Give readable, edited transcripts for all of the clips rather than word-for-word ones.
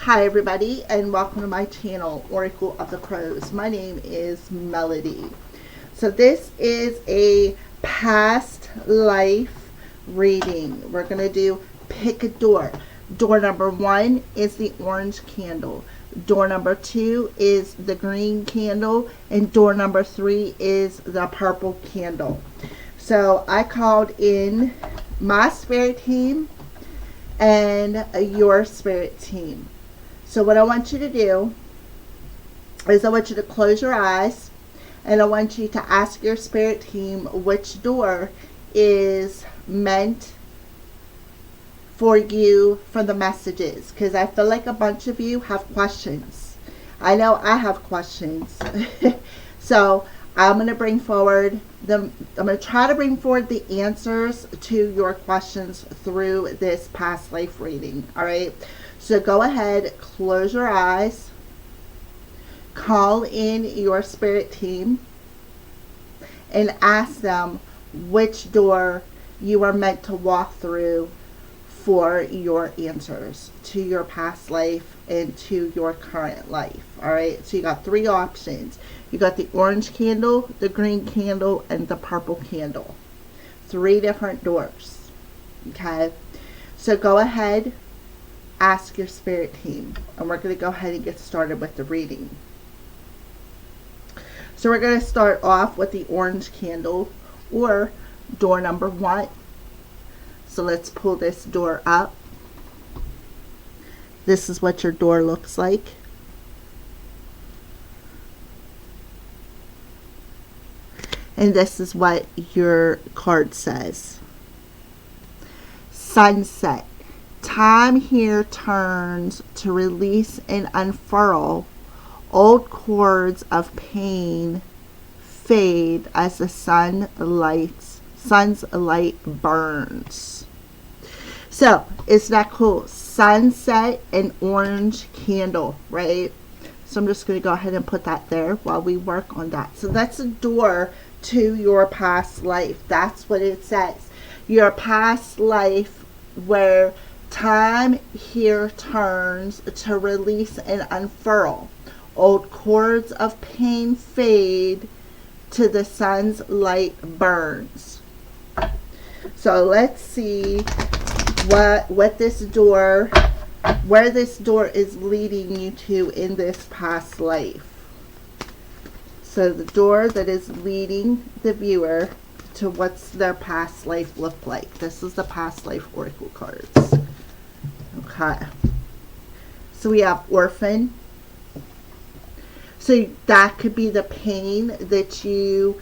Hi everybody, and welcome to my channel, Oracle of the Crows. My name is Melody. So this is a past life reading. We're going to do pick a door. Door number 1 is the orange candle. Door number 2 is the green candle. And door number 3 is the purple candle. So I called in my spirit team and your spirit team. So what I want you to do is I want you to close your eyes and I want you to ask your spirit team which door is meant for you for the messages, because I feel like a bunch of you have questions. I know I have questions. So I'm going to bring forward I'm going to try to bring forward the answers to your questions through this past life reading. All right. So go ahead, close your eyes, call in your spirit team, and ask them which door you are meant to walk through for your answers to your past life and to your current life. All right, so you got 3 options. You got the orange candle, the green candle, and the purple candle. 3 different doors. Okay, so go ahead, ask your spirit team, and we're going to go ahead and get started with the reading. So we're going to start off with the orange candle, or door number 1. So let's pull this door up. This is what your door looks like. And this is what your card says. Sunset. Time here turns to release and unfurl. Old cords of pain fade as the sun's light burns. So, isn't that cool? Sunset and orange candle, right? So I'm just going to go ahead and put that there while we work on that. So that's a door to your past life. That's what it says. Your past life, where time here turns to release and unfurl. Old cords of pain fade to the sun's light burns. So let's see what this door, where this door is leading you to in this past life. So the door that is leading the viewer to what's their past life look like. This is the past life oracle cards. Okay. So we have orphan. So that could be the pain that you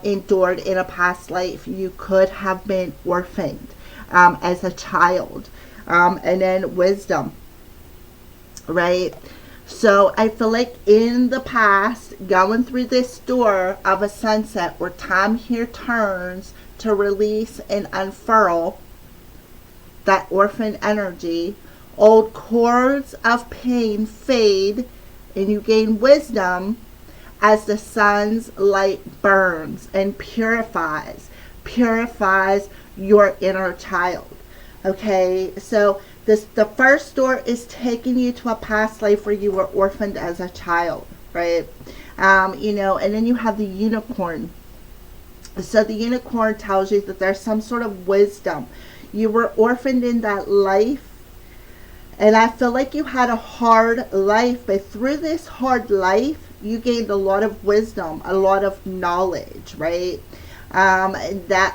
endured in a past life. You could have been orphaned as a child. And then wisdom, right? So I feel like in the past, going through this door of a sunset where time here turns to release and unfurl that orphan energy, old cords of pain fade and you gain wisdom as the sun's light burns and purifies your inner child. Okay, so the first door is taking you to a past life where you were orphaned as a child, right? And then you have the unicorn. So the unicorn tells you that there's some sort of wisdom. You were orphaned in that life, and I feel like you had a hard life, but through this hard life, you gained a lot of wisdom, a lot of knowledge, right? That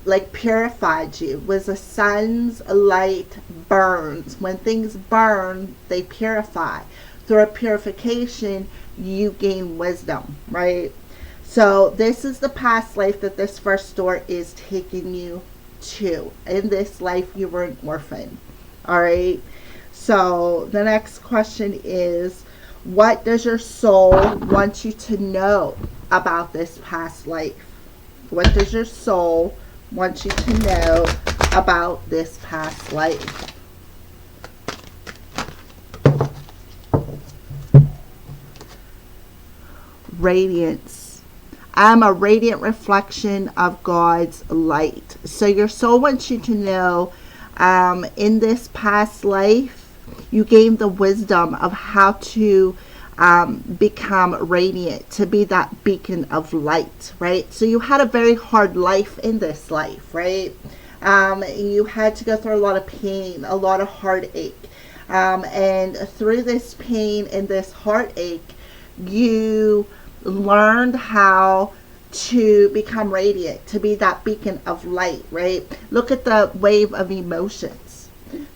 like purified you. Was the sun's light burns. When things burn, they purify. Through a purification, you gain wisdom, right? So this is the past life that this first door is taking you to. In this life, you were an orphan. All right. So the next question is, what does your soul want you to know about this past life? What does your soul want you to know about this past life? Radiance. I'm a radiant reflection of God's light. So your soul wants you to know, in this past life, You gained the wisdom of how to become radiant, to be that beacon of light, right? So you had a very hard life in this life, right? You had to go through a lot of pain, a lot of heartache. And through this pain and this heartache, you learned how to become radiant, to be that beacon of light, right? Look at the wave of emotions.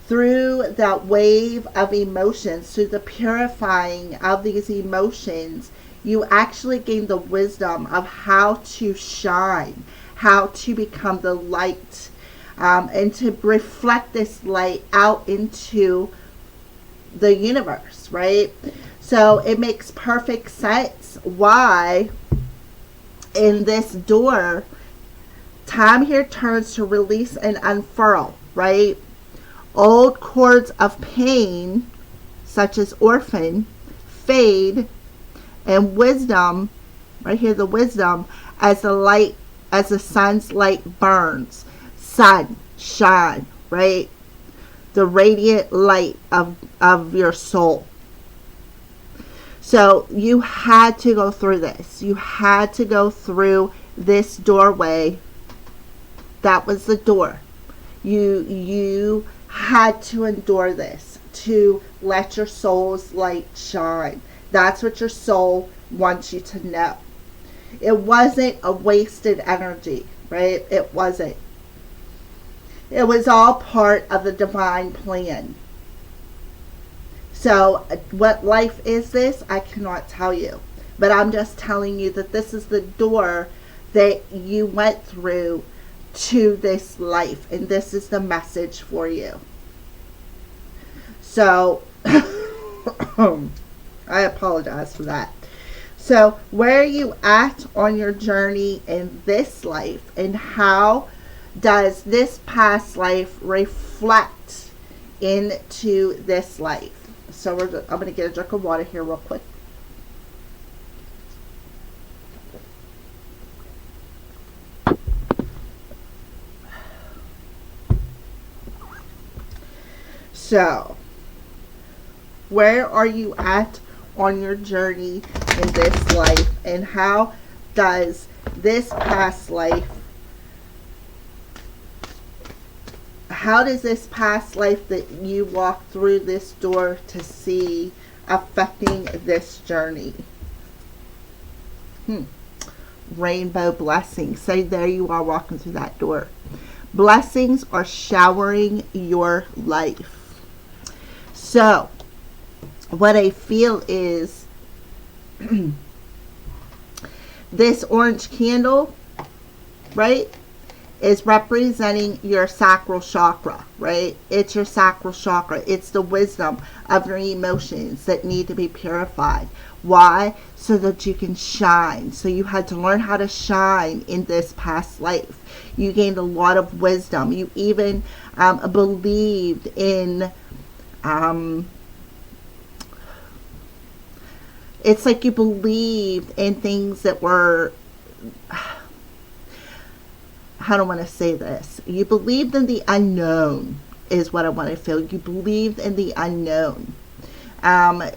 Through that wave of emotions, through the purifying of these emotions, you actually gain the wisdom of how to shine, how to become the light, and to reflect this light out into the universe, right? So it makes perfect sense why in this door, time here turns to release and unfurl, right? Old cords of pain, such as orphan, fade, and wisdom, right here, the wisdom, as the light, as the sun's light burns. Sun, shine, right? The radiant light of your soul. So you had to go through this. You had to go through this doorway. That was the door. You had to endure this to let your soul's light shine. That's what your soul wants you to know. It wasn't a wasted energy, right? It wasn't. It was all part of the divine plan. So what life is this? I cannot tell you. But I'm just telling you that this is the door that you went through to this life. And this is the message for you. So, I apologize for that. So, where are you at on your journey in this life? And how does this past life reflect into this life? So I'm going to get a drink of water here real quick. So, where are you at on your journey in this life? And how does this past life, how does this past life that you walk through this door to see affecting this journey? Rainbow blessings. So there you are walking through that door. Blessings are showering your life. So what I feel is this orange candle, right, is representing your sacral chakra, right? It's your sacral chakra. It's the wisdom of your emotions that need to be purified. Why? So that you can shine. So you had to learn how to shine in this past life. You gained a lot of wisdom. You even believed in it's like you believed in things that were, how do I want to say this? You believed in the unknown is what I want to feel. You believed in the unknown.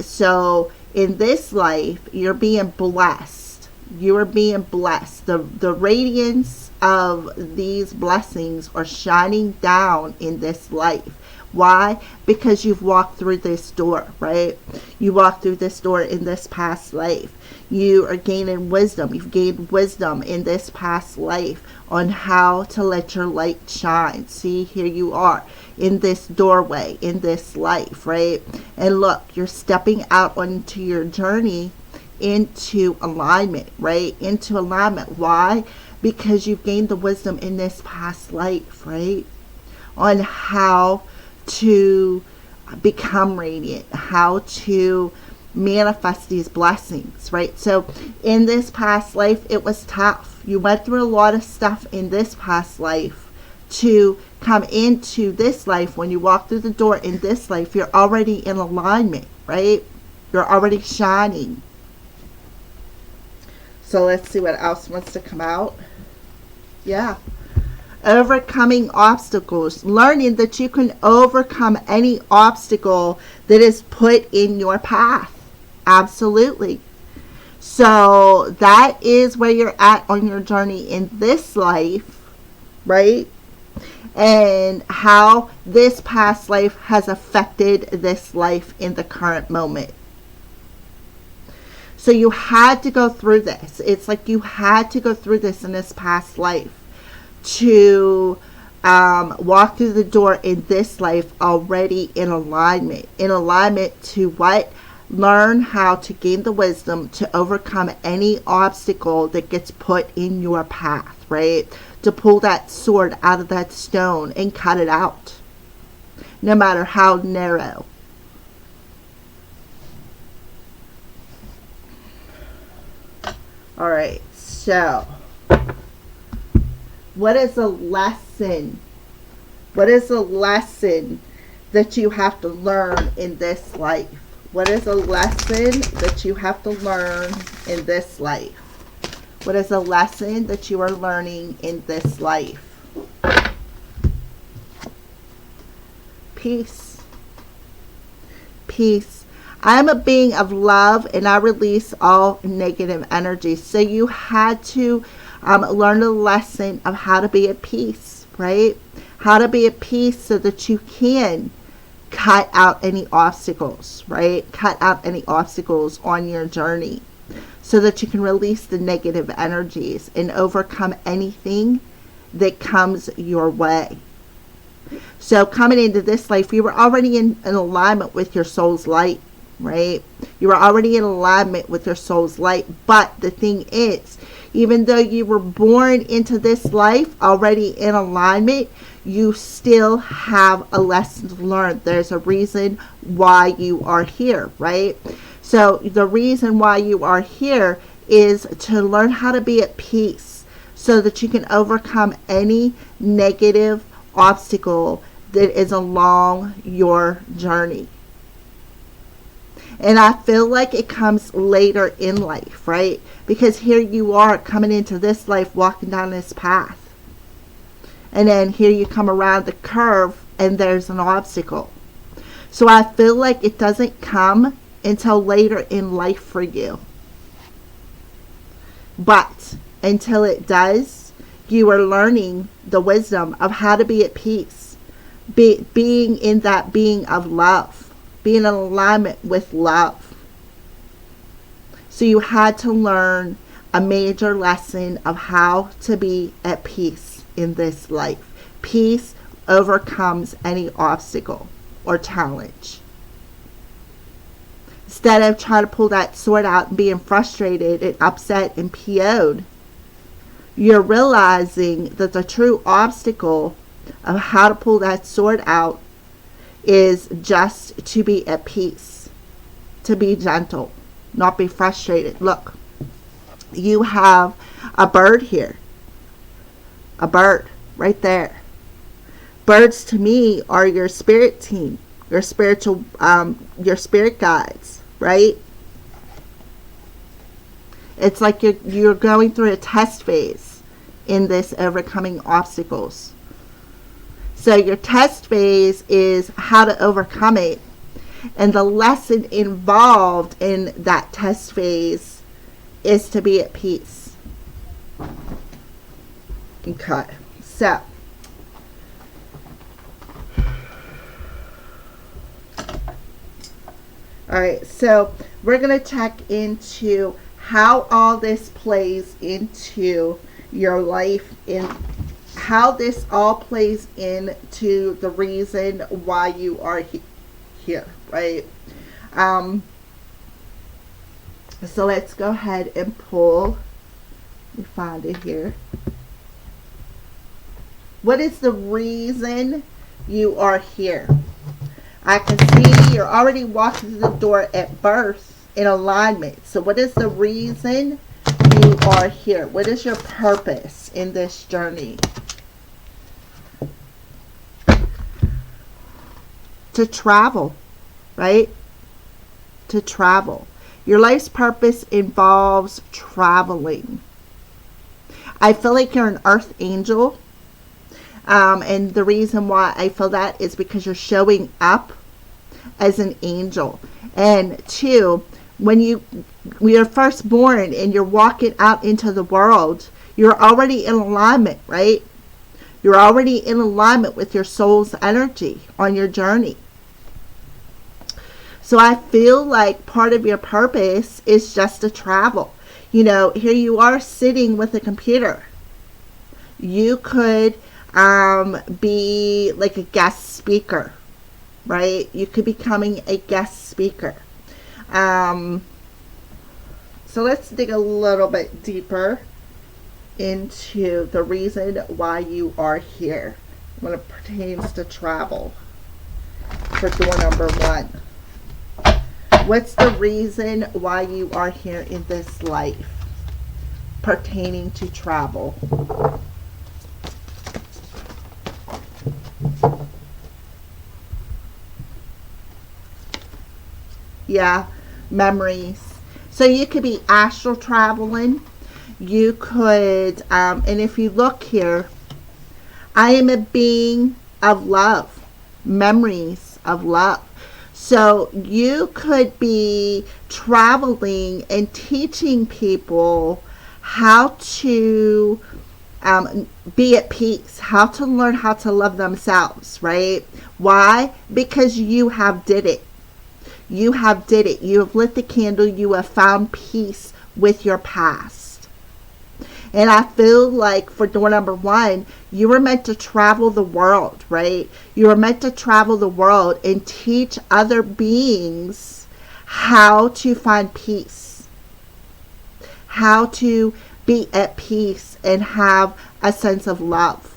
So in this life, you're being blessed. You are being blessed. The radiance of these blessings are shining down in this life. Why? Because you've walked through this door, right? You walked through this door in this past life. You are gaining wisdom. You've gained wisdom in this past life on how to let your light shine. See, here you are in this doorway, in this life, right? And look, you're stepping out onto your journey into alignment, right? Into alignment. Why? Because you've gained the wisdom in this past life, right? On how to become radiant, how to manifest these blessings, right? So in this past life, it was tough. You went through a lot of stuff in this past life to come into this life. When you walk through the door in this life, you're already in alignment, right? You're already shining. So let's see what else wants to come out. Yeah. Overcoming obstacles, learning that you can overcome any obstacle that is put in your path. Absolutely. So that is where you're at on your journey in this life, right? And how this past life has affected this life in the current moment. So you had to go through this. It's like you had to go through this in this past life to walk through the door in this life already in alignment. In alignment to what? Learn how to gain the wisdom to overcome any obstacle that gets put in your path, right? To pull that sword out of that stone and cut it out, no matter how narrow. All right, so what is a lesson? What is a lesson that you have to learn in this life? What is a lesson that you have to learn in this life? What is a lesson that you are learning in this life? Peace. Peace. I am a being of love and I release all negative energy. So you had to learn a lesson of how to be at peace, right? How to be at peace so that you can cut out any obstacles, right? Cut out any obstacles on your journey so that you can release the negative energies and overcome anything that comes your way. So coming into this life, you were already in alignment with your soul's light, right? You were already in alignment with your soul's light. But the thing is, even though you were born into this life already in alignment, you still have a lesson to learn. There's a reason why you are here, right? So the reason why you are here is to learn how to be at peace so that you can overcome any negative obstacle that is along your journey. And I feel like it comes later in life, right? Because here you are coming into this life, walking down this path. And then here you come around the curve and there's an obstacle. So I feel like it doesn't come until later in life for you. But until it does, you are learning the wisdom of how to be at peace. Being in that being of love. Being in alignment with love. So you had to learn a major lesson of how to be at peace in this life. Peace overcomes any obstacle or challenge. Instead of trying to pull that sword out and being frustrated and upset and PO'd, you're realizing that the true obstacle of how to pull that sword out is just to be at peace, to be gentle, not be frustrated. Look, you have a bird here, a bird right there. Birds to me are your spirit team, your spiritual, your spirit guides, right? It's like you're going through a test phase in this overcoming obstacles. So your test phase is how to overcome it. And the lesson involved in that test phase is to be at peace. Okay. So, alright, so we're going to check into how all this plays into your life, in how this all plays into the reason why you are here, right? So let's go ahead and pull. Let me find it here. What is the reason you are here? I can see you're already walking through the door at birth in alignment. So what is the reason you are here? What is your purpose in this journey? To travel, right? To travel. Your life's purpose involves traveling. I feel like you're an earth angel. And the reason why I feel that is because you're showing up as an angel. And two, when you're first born and you're walking out into the world, you're already in alignment, right? You're already in alignment with your soul's energy on your journey. So I feel like part of your purpose is just to travel. You know, here you are sitting with a computer. You could be like a guest speaker, right? You could be becoming a guest speaker. So let's dig a little bit deeper into the reason why you are here when it pertains to travel for door number 1. What's the reason why you are here in this life pertaining to travel? Yeah, memories. So you could be astral traveling. You could, and if you look here, I am a being of love, memories of love. So you could be traveling and teaching people how to be at peace, how to learn how to love themselves, right? Why? Because you have did it. You have did it. You have lit the candle. You have found peace with your past. And I feel like for door number 1, you were meant to travel the world, right? You were meant to travel the world and teach other beings how to find peace, how to be at peace and have a sense of love.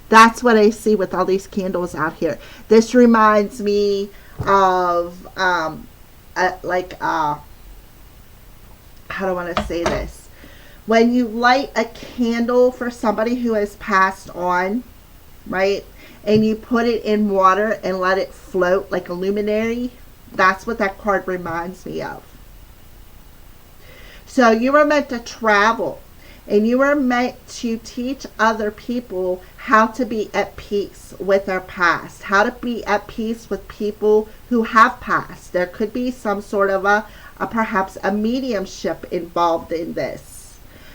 That's what I see with all these candles out here. This reminds me of how do I want to say this? When you light a candle for somebody who has passed on, right, and you put it in water and let it float like a luminary, that's what that card reminds me of. So you were meant to travel, and you were meant to teach other people how to be at peace with their past, how to be at peace with people who have passed. There could be some sort of a perhaps a mediumship involved in this.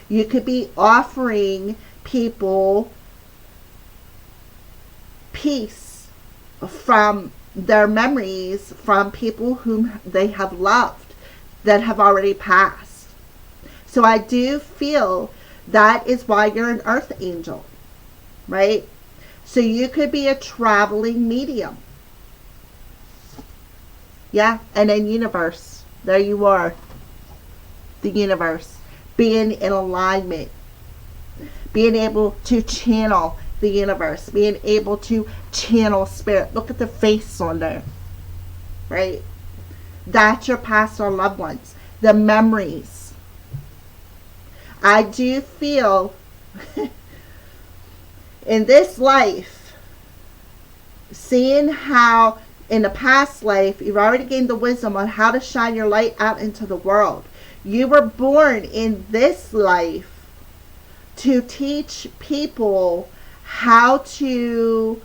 You could be offering people peace from their memories from people whom they have loved that have already passed. So I do feel that is why you're an earth angel, right? So you could be a traveling medium. Yeah, and then universe. There you are. The universe. Being in alignment, being able to channel the universe, being able to channel spirit. Look at the face on there, right? That's your past or loved ones, the memories. I do feel in this life, seeing how in the past life you've already gained the wisdom on how to shine your light out into the world. You were born in this life to teach people how to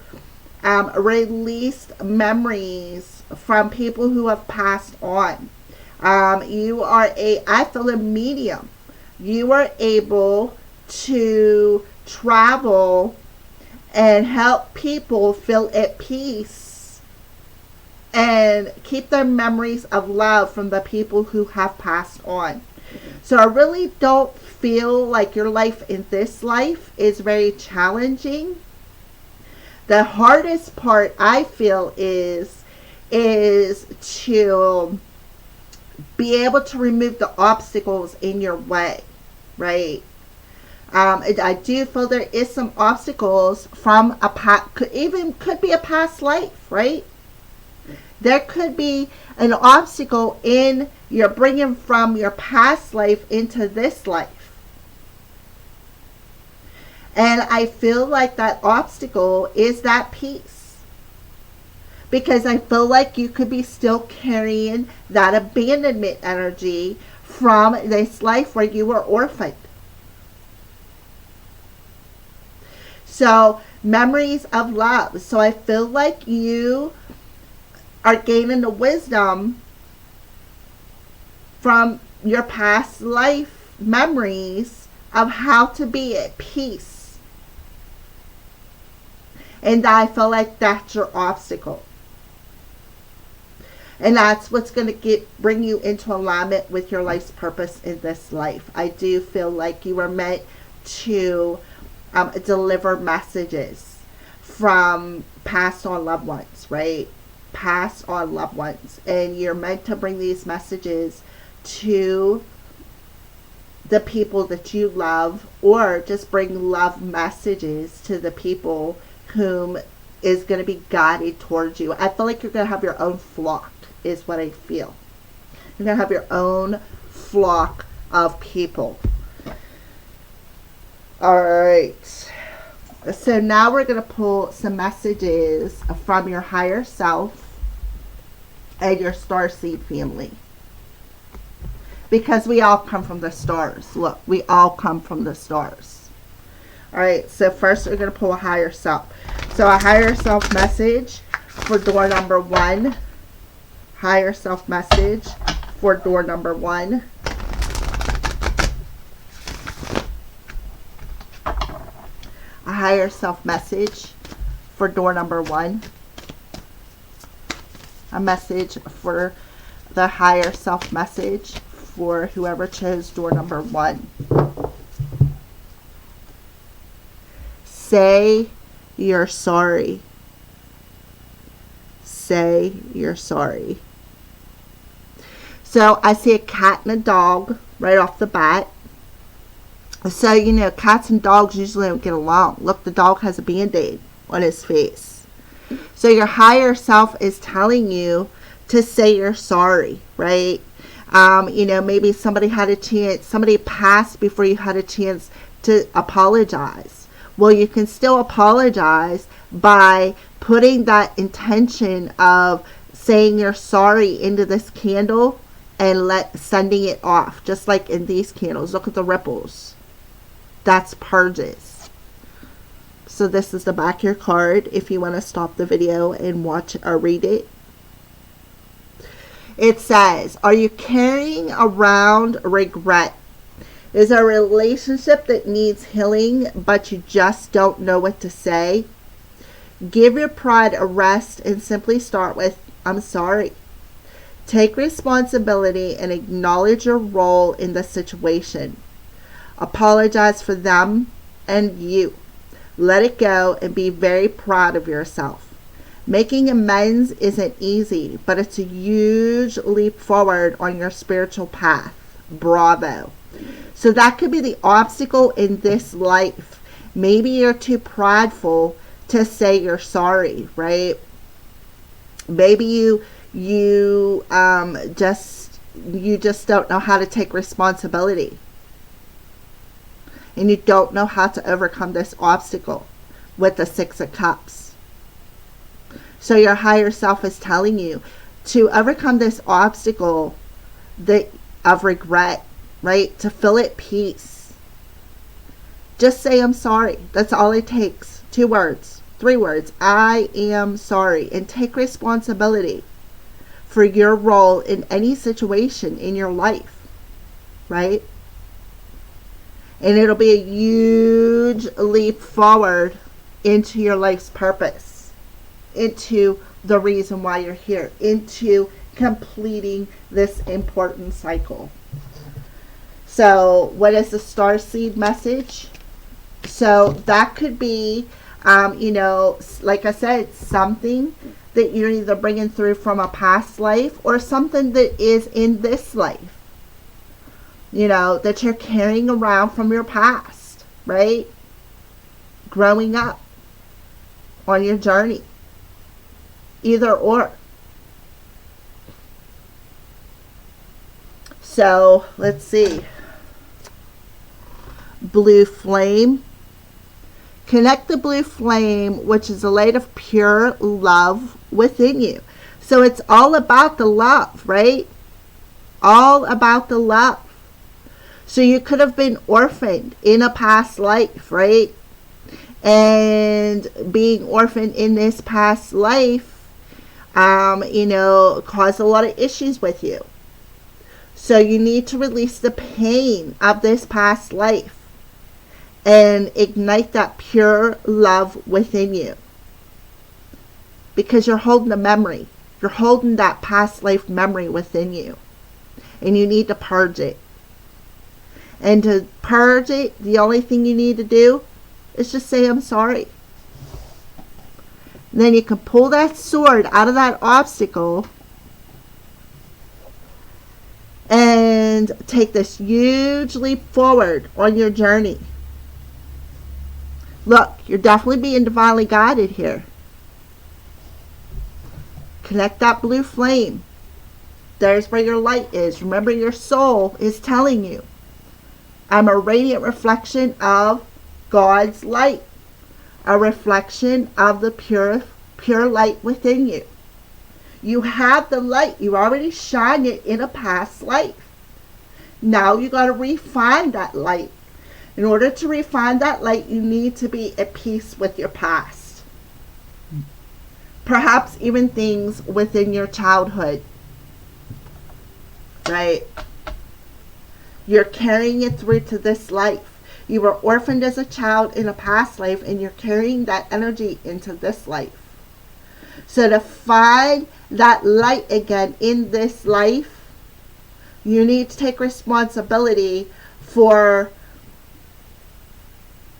release memories from people who have passed on. You are I feel a medium. You are able to travel and help people feel at peace and keep their memories of love from the people who have passed on. So I really don't feel like your life in this life is very challenging. The hardest part I feel is to be able to remove the obstacles in your way, right? I do feel there is some obstacles from could be a past life, right? There could be an obstacle in you're bringing from your past life into this life. And I feel like that obstacle is that peace. Because I feel like you could be still carrying that abandonment energy from this life where you were orphaned. So Memories of love. So I feel like you are gaining the wisdom from your past life memories of how to be at peace. And I feel like that's your obstacle. And that's what's going to bring you into alignment with your life's purpose in this life. I do feel like you were meant to deliver messages from passed on loved ones, right? Passed on loved ones. And you're meant to bring these messages to the people that you love, or just bring love messages to the people whom is going to be guided towards you. I feel like you're going to have your own flock, is what I feel. You're going to have your own flock of people. Alright. So now we're going to pull some messages from your higher self and your starseed family. Because we all come from the stars. Look, we all come from the stars. Alright, so first we're going to pull a higher self. So a higher self message for door number 1. Higher self message for door number 1. A higher self message for door number 1. A message for the higher self message for whoever chose door number 1. Say you're sorry. Say you're sorry. So I see a cat and a dog right off the bat. So, you know, cats and dogs usually don't get along. Look, the dog has a band-aid on his face. So your higher self is telling you to say you're sorry, right? You know, maybe somebody had a chance, somebody passed before you had a chance to apologize. Well, you can still apologize by putting that intention of saying you're sorry into this candle and sending it off, just like in these candles. Look at the ripples. That's purges. So this is the back of your card if you want to stop the video and watch or read it. It says, are you carrying around regret? Is a relationship that needs healing, but you just don't know what to say? Give your pride a rest and simply start with, I'm sorry. Take responsibility and acknowledge your role in the situation. Apologize for them and you. Let it go and be very proud of yourself. Making amends isn't easy, but it's a huge leap forward on your spiritual path. Bravo. So that could be the obstacle in this life. Maybe you're too prideful to say you're sorry, right? Maybe you just don't know how to take responsibility. And you don't know how to overcome this obstacle with the 6 of Cups. So your higher self is telling you to overcome this obstacle of regret, right? To feel at peace. Just say, I'm sorry. That's all it takes. 2 words, 3 words. I am sorry. And take responsibility for your role in any situation in your life, right? And it'll be a huge leap forward into your life's purpose, into the reason why you're here, into completing this important cycle. So what is the starseed message? So that could be, you know, like I said, something that you're either bringing through from a past life or something that is in this life. You know, that you're carrying around from your past, right? Growing up on your journey. Either or. So, let's see. Blue flame. Connect the blue flame, which is a light of pure love within you. So, it's all about the love, right? All about the love. So you could have been orphaned in a past life, right? And being orphaned in this past life, caused a lot of issues with you. So you need to release the pain of this past life and ignite that pure love within you. Because you're holding a memory. You're holding that past life memory within you. And you need to purge it. And to purge it, the only thing you need to do is just say, I'm sorry. And then you can pull that sword out of that obstacle and take this huge leap forward on your journey. Look, you're definitely being divinely guided here. Connect that blue flame. There's where your light is. Remember, your soul is telling you, I'm a radiant reflection of God's light. A reflection of the pure light within you. You have the light. You already shined it in a past life. Now you got to refine that light. In order to refine that light, you need to be at peace with your past. Perhaps even things within your childhood. Right? You're carrying it through to this life. You were orphaned as a child in a past life, and you're carrying that energy into this life. So to find that light again in this life, you need to take responsibility for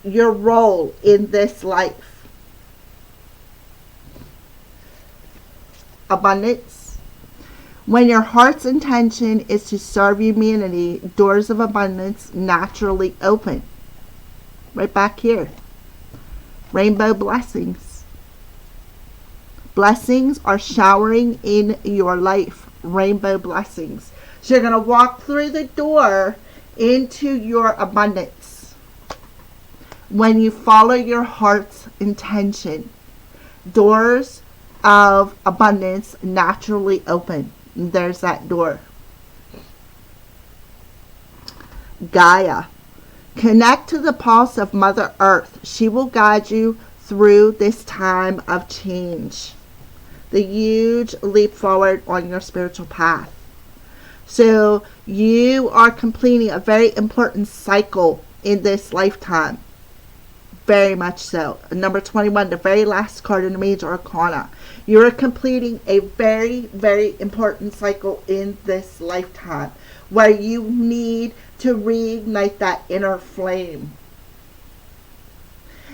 your role in this life. Abundance. When your heart's intention is to serve humanity, doors of abundance naturally open. Right back here. Rainbow blessings. Blessings are showering in your life. Rainbow blessings. So you're going to walk through the door into your abundance. When you follow your heart's intention, doors of abundance naturally open. There's that door. Gaia. Connect to the pulse of Mother Earth. She will guide you through this time of change. The huge leap forward on your spiritual path. So you are completing a very important cycle in this lifetime. Very much so. Number 21, the very last card in the Major Arcana. You are completing a very, very important cycle in this lifetime where you need to reignite that inner flame.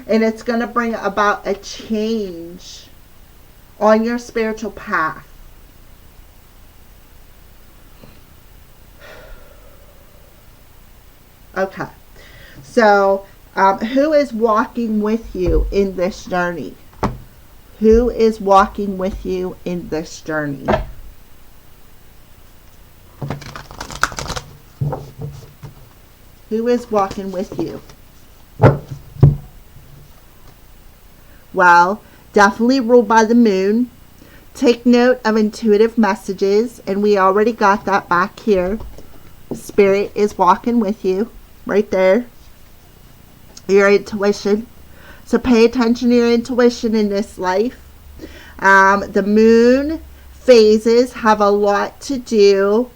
And it's going to bring about a change on your spiritual path. Okay. So, who is walking with you in this journey? Who is walking with you in this journey? Who is walking with you? Well, definitely ruled by the moon. Take note of intuitive messages, and we already got that back here. Spirit is walking with you right there. Your intuition. So pay attention to your intuition in this life. The moon phases have a lot to do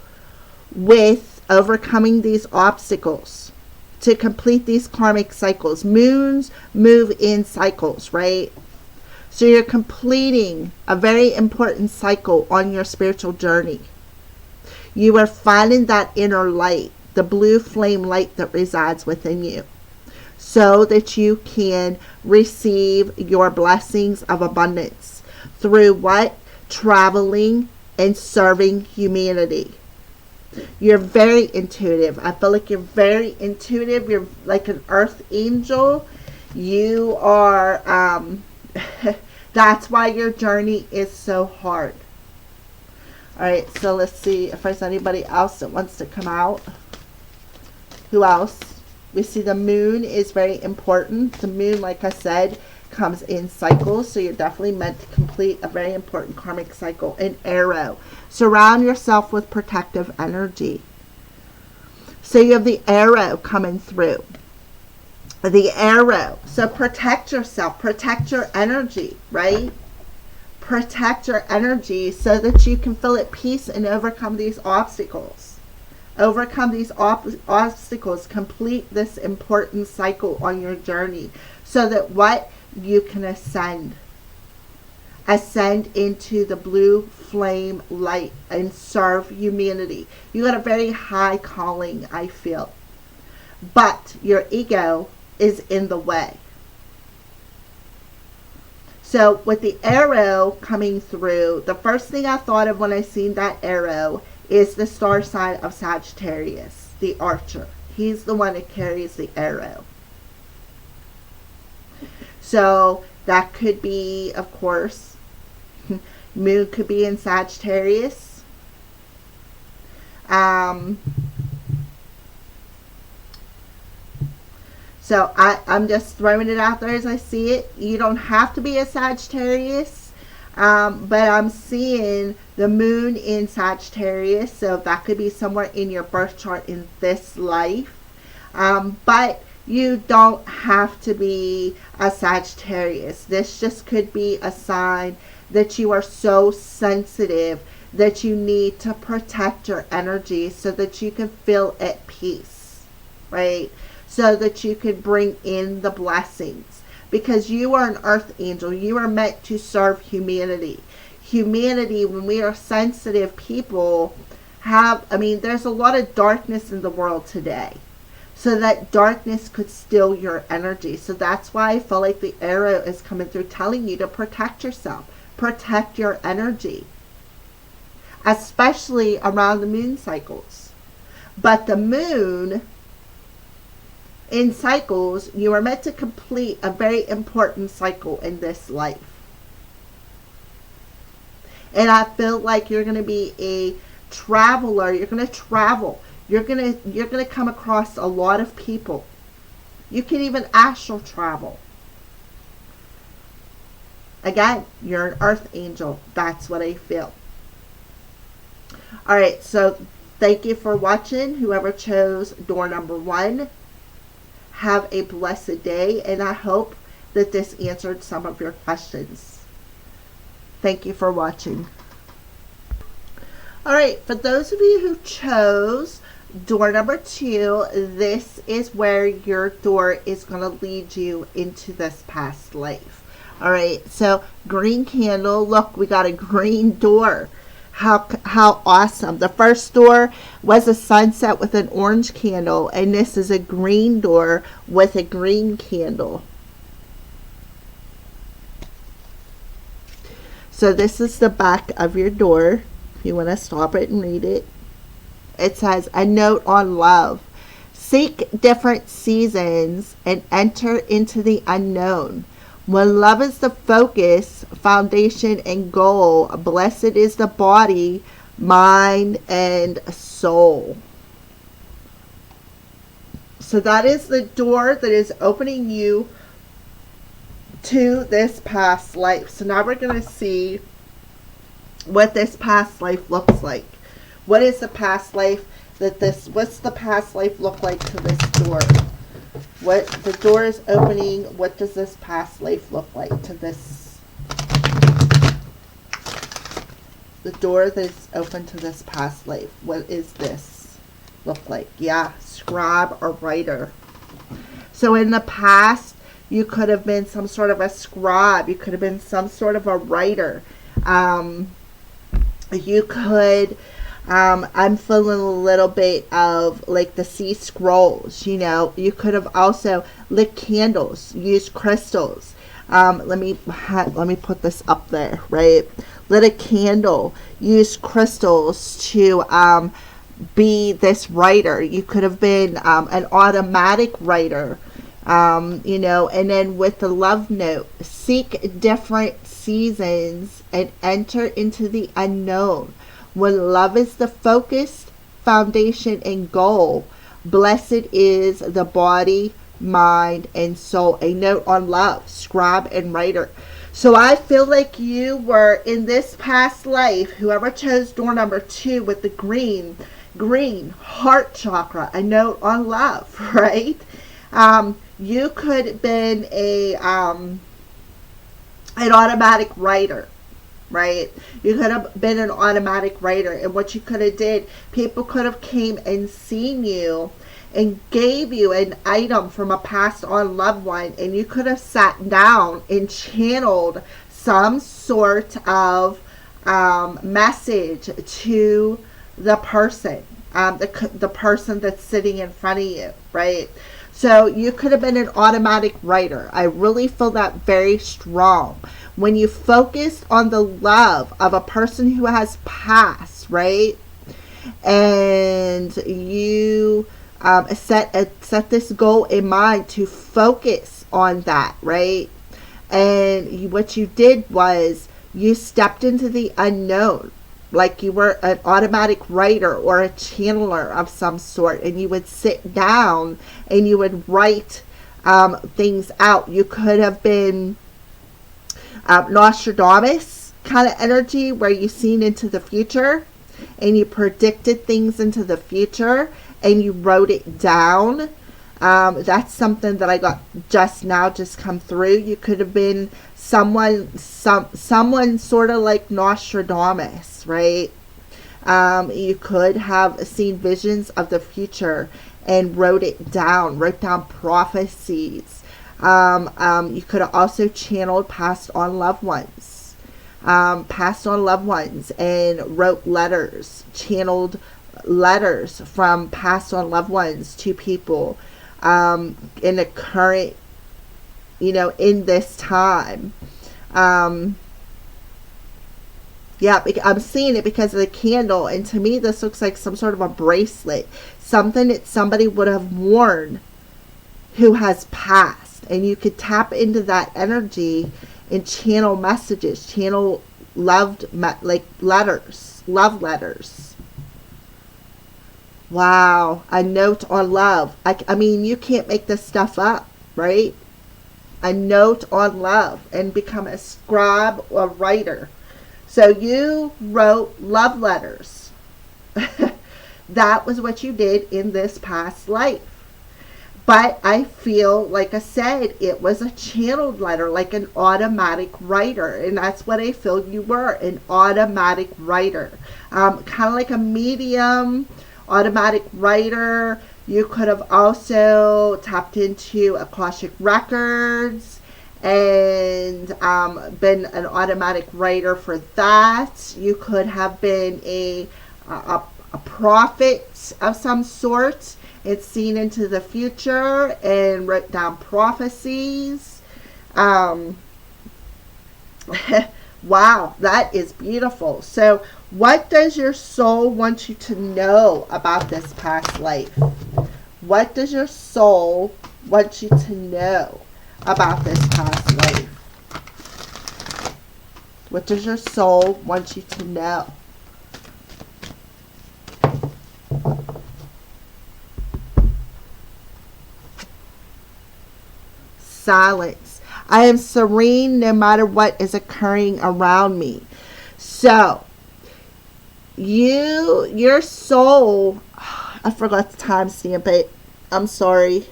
with overcoming these obstacles to complete these karmic cycles. Moons move in cycles, right? So you're completing a very important cycle on your spiritual journey. You are finding that inner light, the blue flame light that resides within you, so that you can receive your blessings of abundance through what? Traveling and serving humanity. You're very intuitive. I feel like you're very intuitive. You're like an earth angel. You are, that's why your journey is so hard. Alright, so let's see if there's anybody else that wants to come out. Who else? We see the moon is very important. The moon, like I said, comes in cycles. So you're definitely meant to complete a very important karmic cycle. An arrow. Surround yourself with protective energy. So you have the arrow coming through. The arrow. So protect yourself, protect your energy, right? Protect your energy so that you can feel at peace and overcome these obstacles. Overcome these obstacles. Complete this important cycle on your journey so that what? You can ascend. Ascend into the blue flame light and serve humanity. You got a very high calling, I feel. But your ego is in the way. So with the arrow coming through, the first thing I thought of when I seen that arrow is the star sign of Sagittarius, the archer. He's the one that carries the arrow. So that could be, of course, moon could be in Sagittarius. So I'm just throwing it out there as I see it. You don't have to be a Sagittarius, but I'm seeing the moon in Sagittarius, so that could be somewhere in your birth chart in this life. But you don't have to be a Sagittarius. This just could be a sign that you are so sensitive that you need to protect your energy so that you can feel at peace, right? So that you can bring in the blessings. Because you are an earth angel. You are meant to serve humanity. Humanity, when we are sensitive people, there's a lot of darkness in the world today. So that darkness could steal your energy. So that's why I feel like the arrow is coming through telling you to protect yourself. Protect your energy. Especially around the moon cycles. But the moon, in cycles, you are meant to complete a very important cycle in this life. And I feel like you're going to be a traveler. You're going to travel. You're going to come across a lot of people. You can even astral travel. Again, you're an earth angel. That's what I feel. Alright, so thank you for watching. Whoever chose door number 1. Have a blessed day, and I hope that this answered some of your questions. Thank you for watching. Alright, for those of you who chose door number 2, this is where your door is going to lead you into this past life. Alright, so green candle. Look, we got a green door. How awesome. The first door was a sunset with an orange candle, and this is a green door with a green candle. So this is the back of your door. If you want to stop it and read it. It says, a note on love. Seek different seasons and enter into the unknown. When love is the focus, foundation, and goal, blessed is the body, mind, and soul. So that is the door that is opening you to this past life. So now we're going to see what this past life looks like. What is the past life what's the past life look like to this door? What the door is opening, what does this past life look like to this? The door that is open to this past life. What is this look like? Yeah, scribe or writer. So in the past, you could have been some sort of a scribe. You could have been some sort of a writer. You could... I'm feeling a little bit of like the sea scrolls, you know. You could have also lit candles, used crystals. Let me put this up there, right? Lit a candle, used crystals to be this writer. You could have been an automatic writer, you know. And then with the love note, seek different seasons and enter into the unknown. When love is the focus, foundation, and goal, blessed is the body, mind, and soul. A note on love, scribe and writer. So I feel like you were in this past life, whoever chose door number 2 with the green heart chakra, a note on love, right? You could have been an automatic writer, right? You could have been an automatic writer, and what you could have did, people could have came and seen you and gave you an item from a passed on loved one, and you could have sat down and channeled some sort of message to the person, the person that's sitting in front of you, right? So you could have been an automatic writer. I really feel that very strong. When you focus on the love of a person who has passed, right? And you set this goal in mind to focus on that, right? And what you did was you stepped into the unknown, like you were an automatic writer or a channeler of some sort, and you would sit down and you would write things out. You could have been Nostradamus kind of energy, where you seen into the future and you predicted things into the future and you wrote it down. That's something that I got just come through. You could have been someone sort of like Nostradamus, right? You could have seen visions of the future and wrote down prophecies. You could have also channeled passed on loved ones, and wrote letters, channeled letters from passed on loved ones to people in the current, in this time. Yeah, I'm seeing it because of the candle, and to me this looks like some sort of a bracelet, something that somebody would have worn who has passed, and you could tap into that energy and channel messages, channel love letters. Wow, a note on love. I mean, you can't make this stuff up, right? A note on love, and become a scribe or writer. So you wrote love letters. That was what you did in this past life. But I feel, like I said, it was a channeled letter, like an automatic writer. And that's what I feel you were, an automatic writer. Kind of like a medium, automatic writer. You could have also tapped into Akashic Records and been an automatic writer for that. You could have been a prophet of some sort. It's seen into the future and wrote down prophecies. Wow, that is beautiful. So what does your soul want you to know about this past life? What does your soul want you to know about this past life? What does your soul want you to know? Silence. I am serene no matter what is occurring around me. So, your soul, I forgot to timestamp it. I'm sorry.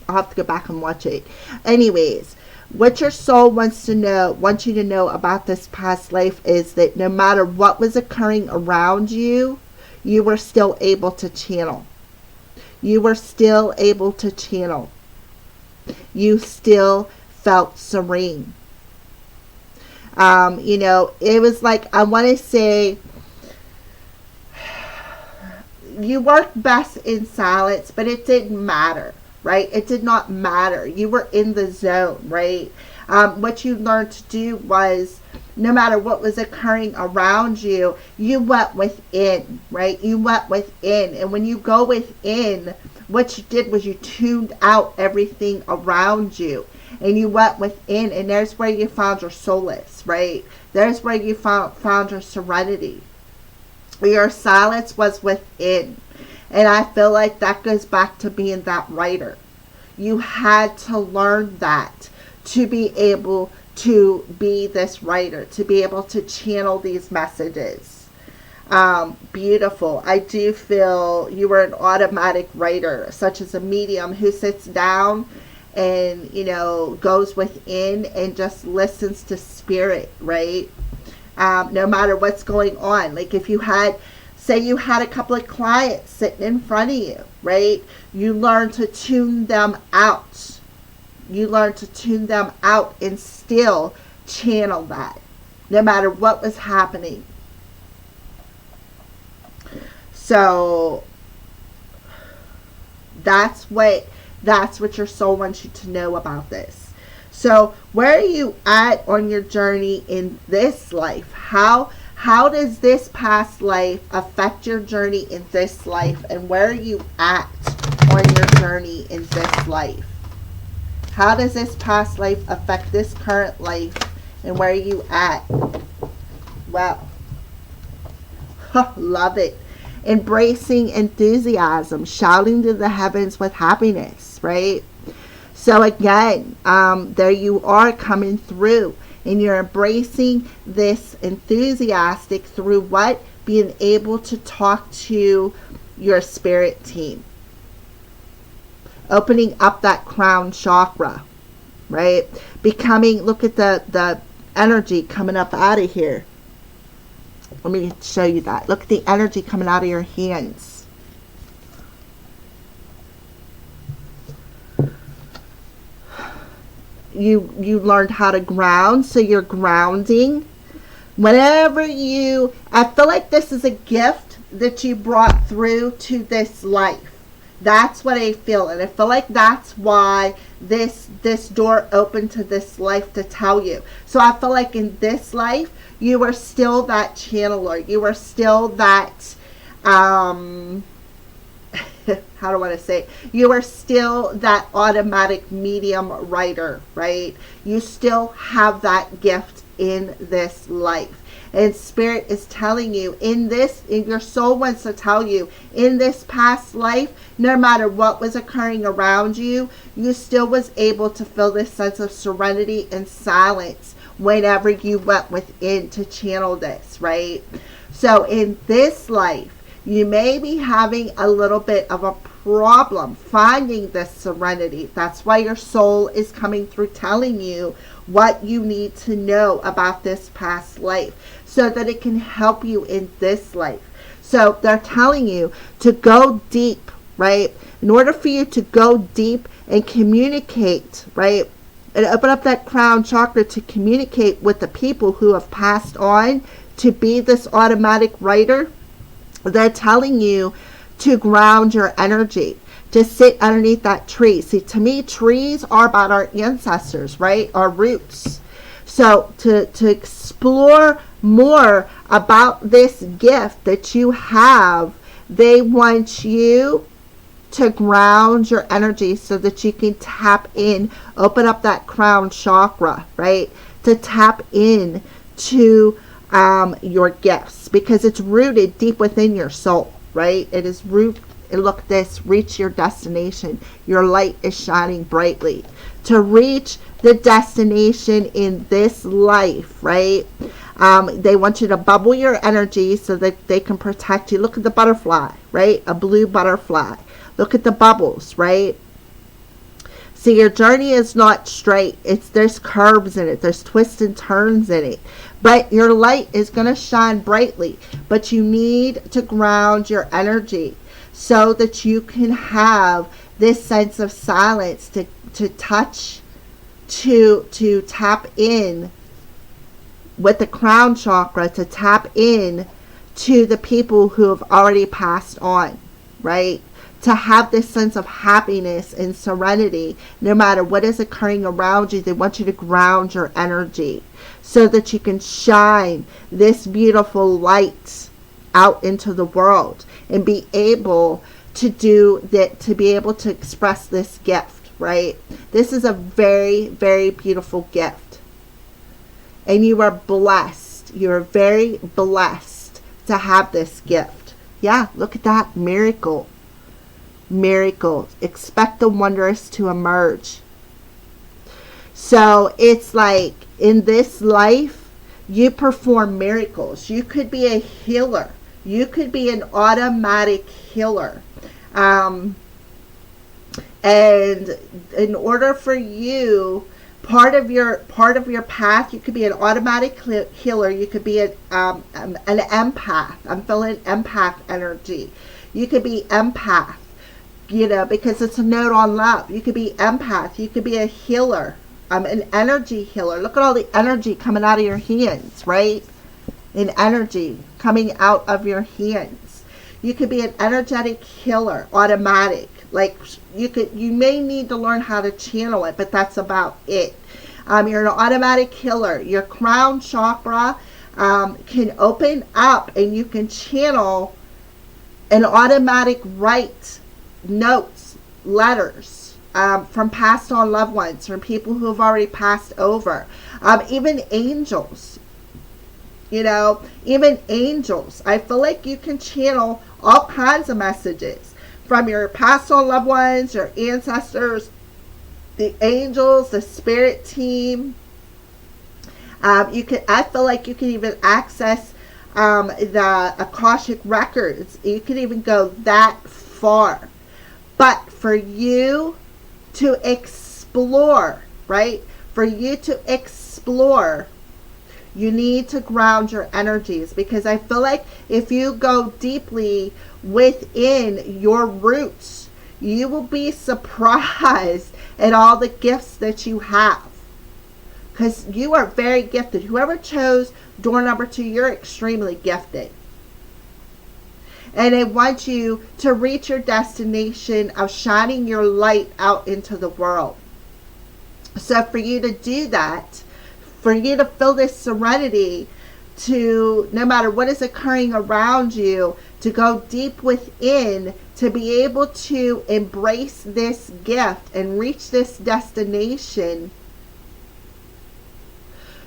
I'll have to go back and watch it. Anyways, what your soul wants you to know about this past life is that no matter what was occurring around you, you were still able to channel. You were still able to channel. You still felt serene. It was like, I want to say, you worked best in silence, but it didn't matter, right? It did not matter. You were in the zone, right? What you learned to do was, no matter what was occurring around you, you went within, right? You went within. And when you go within, what you did was you tuned out everything around you. And you went within, and there's where you found your solace, right? There's where you found your serenity. Your silence was within. And I feel like that goes back to being that writer. You had to learn that to be able to be this writer, to be able to channel these messages. Beautiful. I do feel you were an automatic writer, such as a medium who sits down and, goes within and just listens to spirit, right? No matter what's going on. Like if you had, say you had a couple of clients sitting in front of you, right? You learn to tune them out. You learn to tune them out and still channel that, no matter what was happening. So that's what your soul wants you to know about this. So where are you at on your journey in this life? How does this past life affect your journey in this life? And where are you at on your journey in this life? How does this past life affect this current life? And where are you at? Wow. Love it. Embracing enthusiasm, shouting to the heavens with happiness, right? So again, there you are coming through, and you're embracing this enthusiastic through what? Being able to talk to your spirit team. Opening up that crown chakra, right? Becoming, look at the energy coming up out of here. Let me show you that. Look at the energy coming out of your hands. You learned how to ground, so you're grounding. Whenever I feel like this is a gift that you brought through to this life. That's what I feel. And I feel like that's why this door opened to this life to tell you. So I feel like in this life, you are still that channeler. You are still that, how do I want to say it? You are still that automatic medium writer, right? You still have that gift in this life. And Spirit is telling you and your soul wants to tell you, in this past life, no matter what was occurring around you, you still was able to feel this sense of serenity and silence whenever you went within to channel this, right? So in this life, you may be having a little bit of a problem finding this serenity. That's why your soul is coming through telling you what you need to know about this past life so that it can help you in this life. So they're telling you to go deep, right? In order for you to go deep and communicate, right? And open up that crown chakra to communicate with the people who have passed on to be this automatic writer. They're telling you to ground your energy, to sit underneath that tree. See, to me, trees are about our ancestors, right? Our roots. So to explore more about this gift that you have, they want you to ground your energy so that you can tap in, open up that crown chakra, right? To tap in to your gifts, because it's rooted deep within your soul, right? It is root. Look, this, reach your destination. Your light is shining brightly. To reach the destination in this life, right? They want you to bubble your energy so that they can protect you. Look at the butterfly, right? A blue butterfly. Look at the bubbles, right? See, your journey is not straight. There's curves in it. There's twists and turns in it. But your light is going to shine brightly. But you need to ground your energy so that you can have this sense of silence to touch, to tap in with the crown chakra, to tap in to the people who have already passed on, right? To have this sense of happiness and serenity, no matter what is occurring around you. They want you to ground your energy so that you can shine this beautiful light out into the world and be able to do that, to be able to express this gift, right? This is a very, very beautiful gift. And you are blessed. You're very blessed to have this gift. Yeah, look at that miracle. Miracles. Expect the wondrous to emerge. So it's like in this life, you perform miracles. You could be a healer. You could be an automatic healer. And in order for you, part of your path, you could be an automatic healer. You could be an empath. I'm feeling empath energy. You could be empath, because it's a note on love. You could be empath. You could be a healer, an energy healer. Look at all the energy coming out of your hands, right? An energy coming out of your hands. You could be an energetic healer, automatic. Like you may need to learn how to channel it, but that's about it. You're an automatic healer. Your crown chakra can open up, and you can channel an automatic write notes, letters from passed on loved ones, from people who have already passed over, even angels. Even angels. I feel like you can channel all kinds of messages from your past on loved ones, your ancestors, the angels, the spirit team. I feel like you can even access the Akashic records. You can even go that far. But for you to explore, right? For you to explore, you need to ground your energies, because I feel like if you go deeply within your roots, you will be surprised at all the gifts that you have, because you are very gifted. Whoever chose door number 2, you're extremely gifted, and they want you to reach your destination of shining your light out into the world. So for you to do that, for you to feel this serenity, to no matter what is occurring around you, to go deep within, to be able to embrace this gift and reach this destination,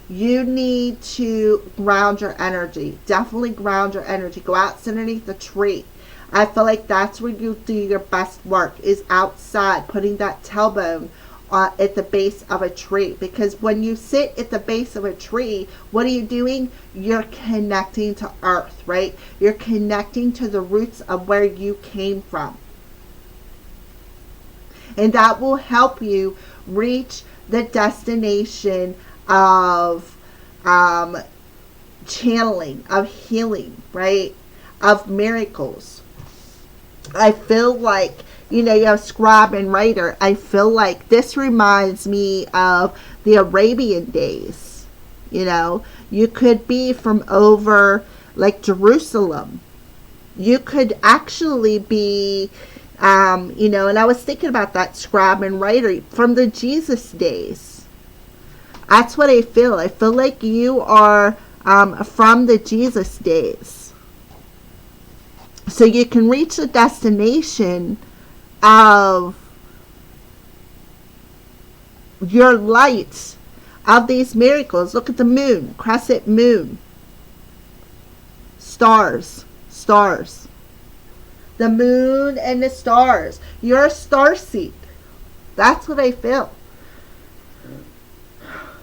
you need to ground your energy. Definitely ground your energy. Go out, sit underneath the tree. I feel like that's where you do your best work, is outside, putting that tailbone at the base of a tree. Because when you sit at the base of a tree, what are you doing? You're connecting to earth, right? You're connecting to the roots of where you came from. And that will help you reach the destination of channeling, of healing, right? Of miracles. I feel like, you have scribe and writer. I feel like this reminds me of the Arabian days. You could be from over like Jerusalem. You could actually be, and I was thinking about that scribe and writer from the Jesus days. That's what I feel. I feel like you are from the Jesus days. So you can reach the destination of your light, of these miracles. Look at the moon, crescent moon, stars, the moon and the stars. You're a star seed. That's what I feel.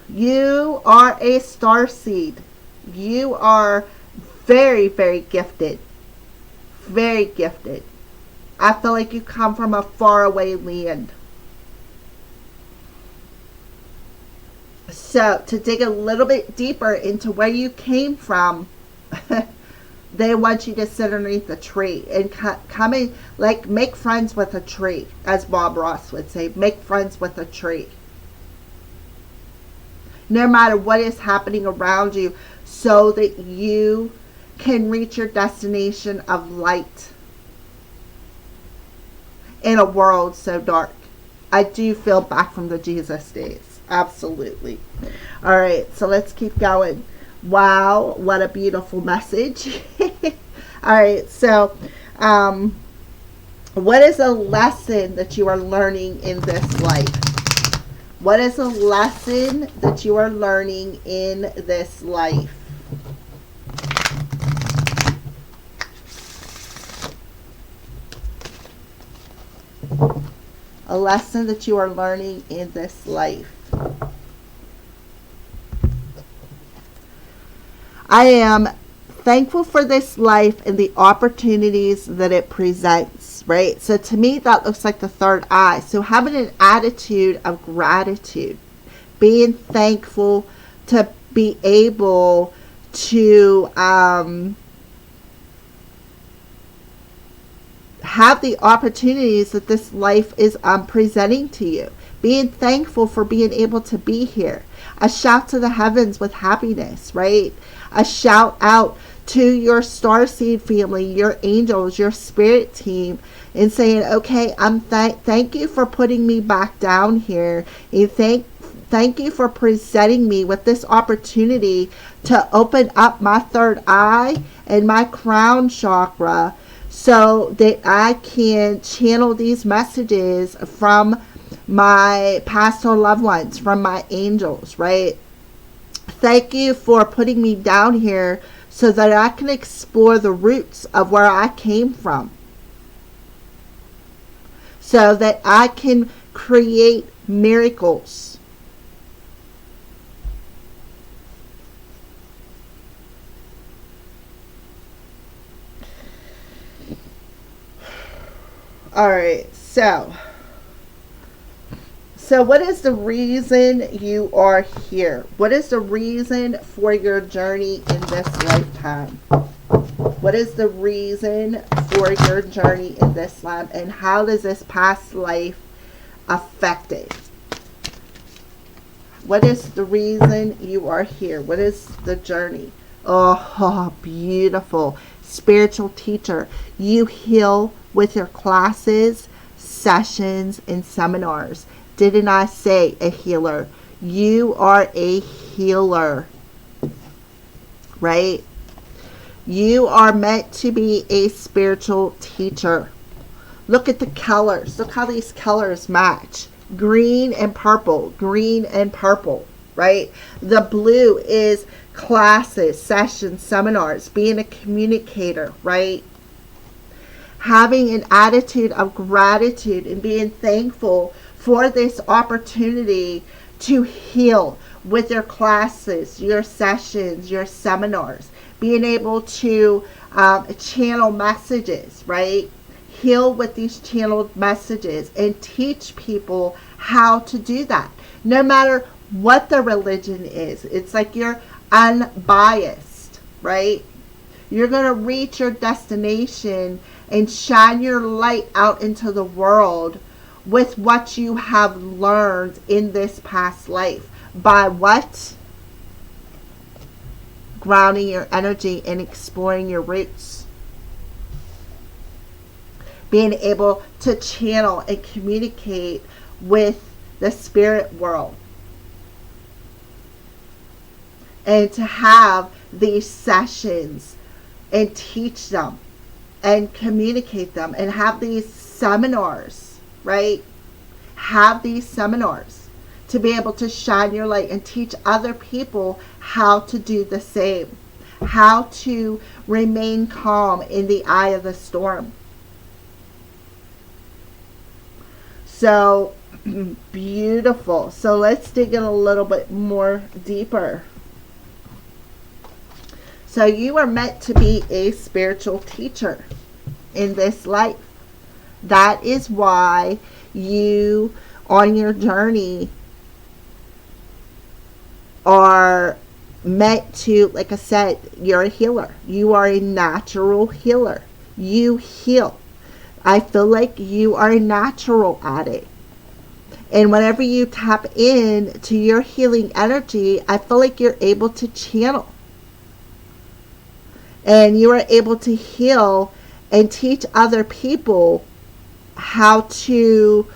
You are a star seed. You are very, very gifted. Very gifted. I feel like you come from a faraway land. So, to dig a little bit deeper into where you came from, they want you to sit underneath a tree and come in, like, make friends with a tree, as Bob Ross would say. Make friends with a tree. No matter what is happening around you, so that you can reach your destination of light in a world so dark. I do feel back from the Jesus days. Absolutely. All right, so let's keep going. Wow, what a beautiful message. All right, so what is a lesson that you are learning in this life? What is a lesson that you are learning in this life? A lesson that you are learning in this life. I am thankful for this life and the opportunities that it presents, right? So to me, that looks like the third eye. So having an attitude of gratitude, being thankful to be able to have the opportunities that this life is presenting to you. Being thankful for being able to be here. A shout to the heavens with happiness, right? A shout out to your starseed family, your angels, your spirit team, and saying, okay, thank you for putting me back down here. And thank you for presenting me with this opportunity to open up my third eye and my crown chakra so that I can channel these messages from my past loved ones, from my angels, right? Thank you for putting me down here so that I can explore the roots of where I came from, so that I can create miracles. All right, so what is the reason you are here? What is the reason for your journey in this lifetime? What is the reason for your journey in this life? And how does this past life affect it? What is the reason you are here? What is the journey? Oh, beautiful. Spiritual teacher. You heal with your classes, sessions, and seminars. Didn't I say a healer? You are a healer, right? You are meant to be a spiritual teacher. Look at the colors. Look how these colors match. Green and purple, right? The blue is classes, sessions, seminars, being a communicator, right? Having an attitude of gratitude and being thankful for this opportunity to heal with your classes, your sessions, your seminars, being able to channel messages, right? Heal with these channeled messages and teach people how to do that. No matter what the religion is, it's like you're unbiased, right? You're going to reach your destination and shine your light out into the world with what you have learned in this past life. By what? Grounding your energy and exploring your roots. Being able to channel and communicate with the spirit world. And to have these sessions and teach them and communicate them and have these seminars, right? Have these seminars to be able to shine your light and teach other people how to do the same, how to remain calm in the eye of the storm. So beautiful. So let's dig in a little bit more deeper. So you are meant to be a spiritual teacher in this life. That is why you, on your journey, are meant to, like I said, you're a healer. You are a natural healer. You heal. I feel like you are a natural at it. And whenever you tap in to your healing energy, I feel like you're able to channel. And you are able to heal and teach other people how to,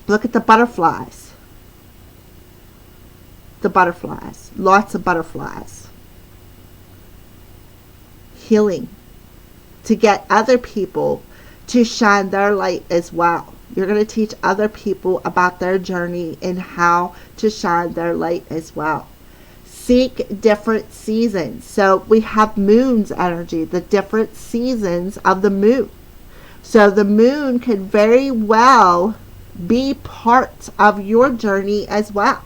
look at the butterflies. The butterflies. Lots of butterflies. Healing. To get other people to shine their light as well. You're going to teach other people about their journey and how to shine their light as well. Seek different seasons. So we have moon's energy, the different seasons of the moon. So the moon could very well be part of your journey as well.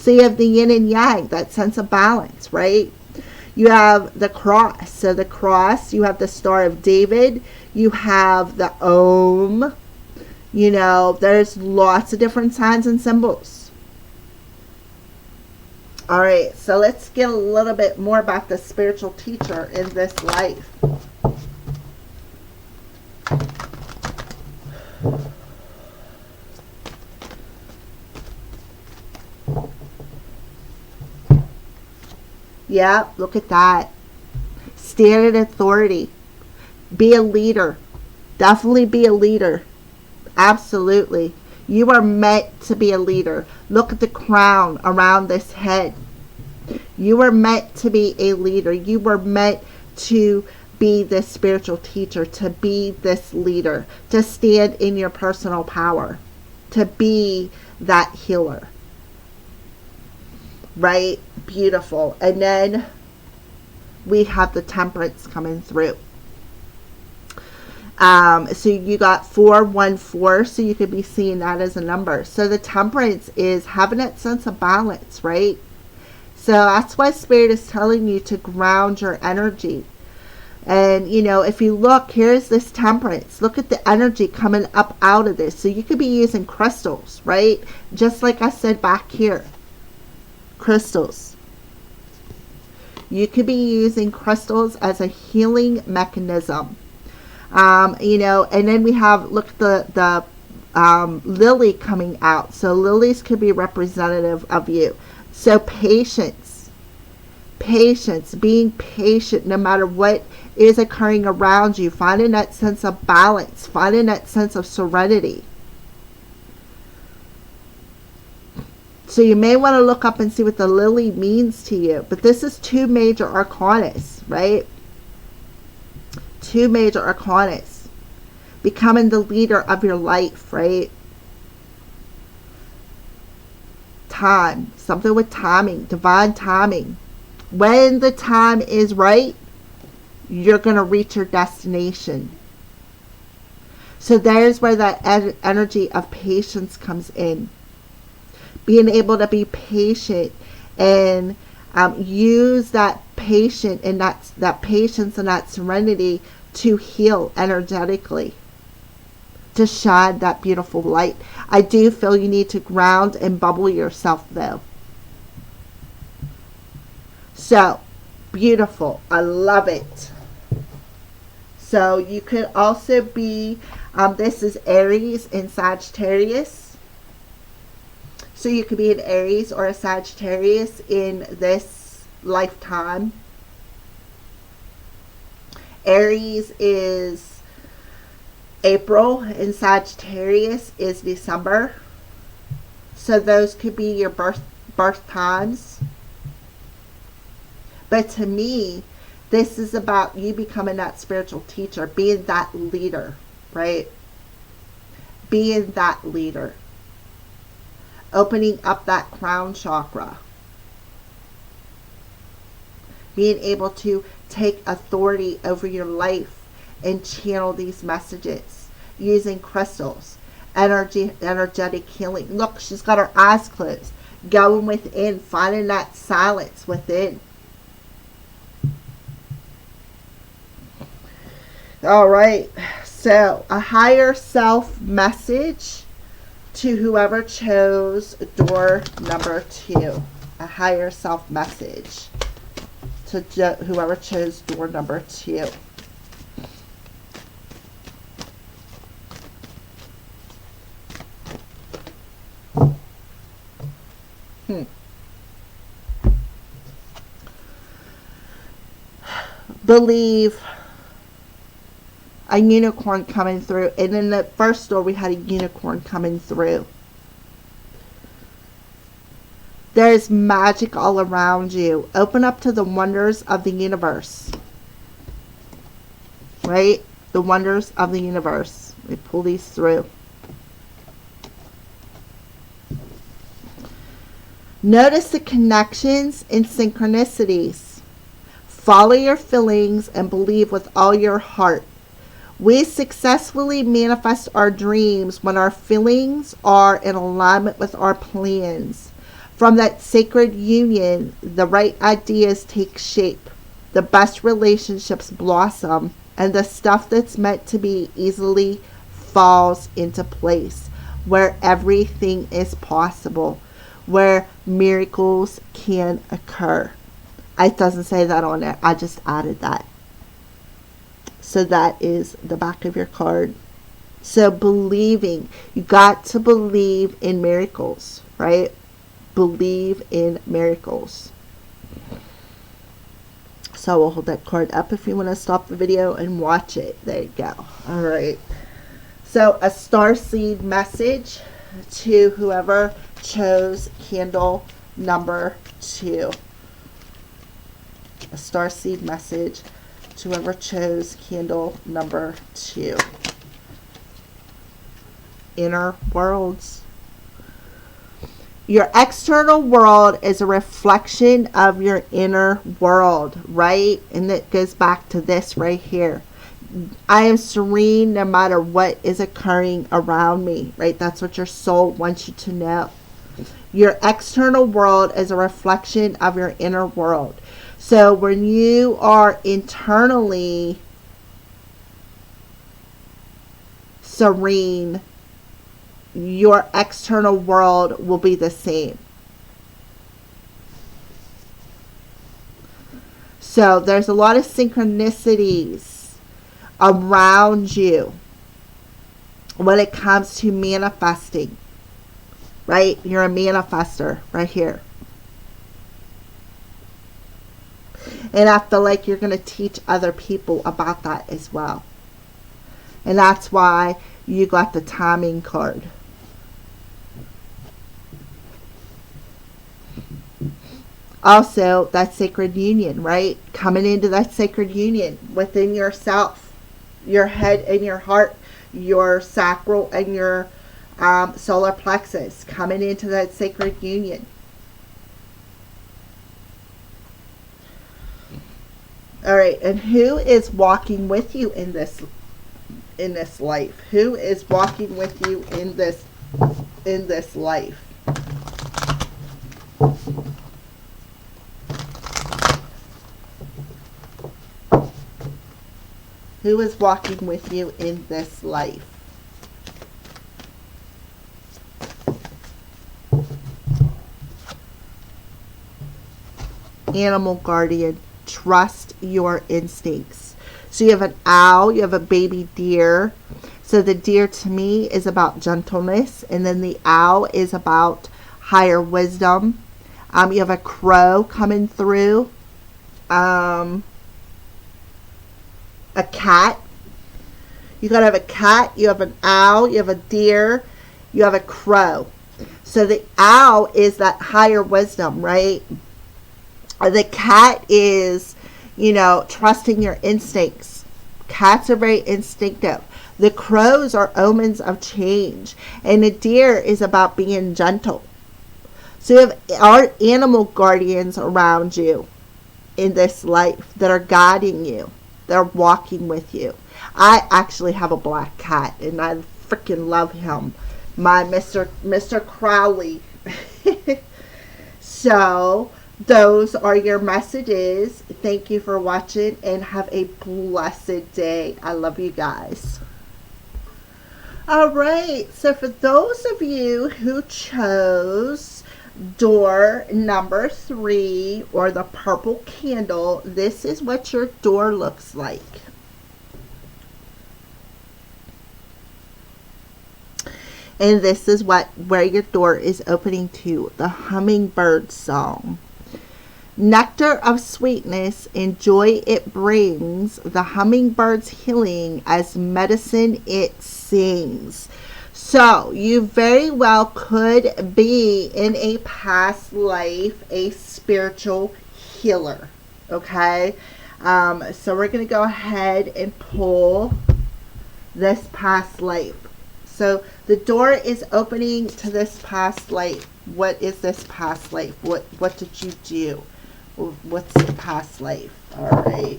So you have the yin and yang, that sense of balance, right? You have the cross. So the cross, you have the Star of David, you have the Om. You know, there's lots of different signs and symbols. All right, so let's get a little bit more about the spiritual teacher in this life. Yeah, look at that. Stand in authority. Be a leader. Definitely be a leader. Absolutely. You are meant to be a leader. Look at the crown around this head. You are meant to be a leader. You were meant to be this spiritual teacher, to be this leader, to stand in your personal power, to be that healer. Right? Beautiful. And then we have the Temperance coming through. So you got 414, so you could be seeing that as a number. So the Temperance is having that sense of balance, right? So that's why Spirit is telling you to ground your energy. And, you know, if you look, here's this Temperance. Look at the energy coming up out of this. So you could be using crystals, right? Just like I said back here. Crystals. You could be using crystals as a healing mechanism. You know, and then we have, look at the lily coming out. So lilies could be representative of you. So patience, being patient no matter what is occurring around you, finding that sense of balance, finding that sense of serenity. So you may want to look up and see what the lily means to you. But this is 2 major arcanas, right? 2 major arcanas. Becoming the leader of your life, right? Time. Something with timing. Divine timing. When the time is right, you're going to reach your destination. So there's where that energy of patience comes in. Being able to be patient and use that patience and that patience and that serenity to heal energetically, to shine that beautiful light. I do feel you need to ground and bubble yourself though. So beautiful. I love it. So you could also be, this is Aries and Sagittarius. So you could be an Aries or a Sagittarius in this lifetime. Aries is April and Sagittarius is December. So those could be your birth times. But to me, this is about you becoming that spiritual teacher, being that leader, right? Being that leader. Opening up that crown chakra. Being able to take authority over your life and channel these messages. Using crystals. Energetic healing. Look, she's got her eyes closed. Going within. Finding that silence within. All right. So, a higher self message to whoever chose door number 2. A higher self message to whoever chose door number 2. Believe a unicorn coming through. And in the first door, we had a unicorn coming through. There's magic all around you. Open up to the wonders of the universe. Right? The wonders of the universe. We pull these through. Notice the connections and synchronicities. Follow your feelings and believe with all your heart. We successfully manifest our dreams when our feelings are in alignment with our plans. From that sacred union, the right ideas take shape, the best relationships blossom, and the stuff that's meant to be easily falls into place, where everything is possible, where miracles can occur. It doesn't say that on there. I just added that. So that is the back of your card. So believing, you got to believe in miracles, right? Believe in miracles. So we'll hold that card up if you want to stop the video and watch it. There you go. All right. So a starseed message to whoever chose candle number 2. A starseed message to whoever chose candle number 2. Inner worlds. Your external world is a reflection of your inner world, right? And it goes back to this right here. I am serene no matter what is occurring around me, right? That's what your soul wants you to know. Your external world is a reflection of your inner world. So when you are internally serene, your external world will be the same. So there's a lot of synchronicities around you when it comes to manifesting, right? You're a manifester right here. And I feel like you're going to teach other people about that as well. And that's why you got the timing card. Also, that sacred union, right? Coming into that sacred union within yourself, your head and your heart, your sacral and your solar plexus, coming into that sacred union. All right, and who is walking with you in this life? Who is walking with you in this life? Who is walking with you in this life? Animal guardian. Trust your instincts. So you have an owl, you have a baby deer. So the deer to me is about gentleness, and then the owl is about higher wisdom. You have a crow coming through. A cat. You gotta have a cat, you have an owl, you have a deer, you have a crow. So the owl is that higher wisdom, right? The cat is, trusting your instincts. Cats are very instinctive. The crows are omens of change. And the deer is about being gentle. So you have our animal guardians around you in this life that are guiding you. They're walking with you. I actually have a black cat, and I freaking love him. My Mr. Crowley. So those are your messages. Thank you for watching, and have a blessed day. I love you guys. All right. So for those of you who chose door number 3 or the purple candle, this is what your door looks like. And this is where your door is opening to, the hummingbird song. Nectar of sweetness and joy it brings, the hummingbird's healing as medicine it sings. So you very well could be in a past life a spiritual healer. Okay, so we're going to go ahead and pull this past life. So the door is opening to this past life. What is this past life? What did you do? What's the past life? All right.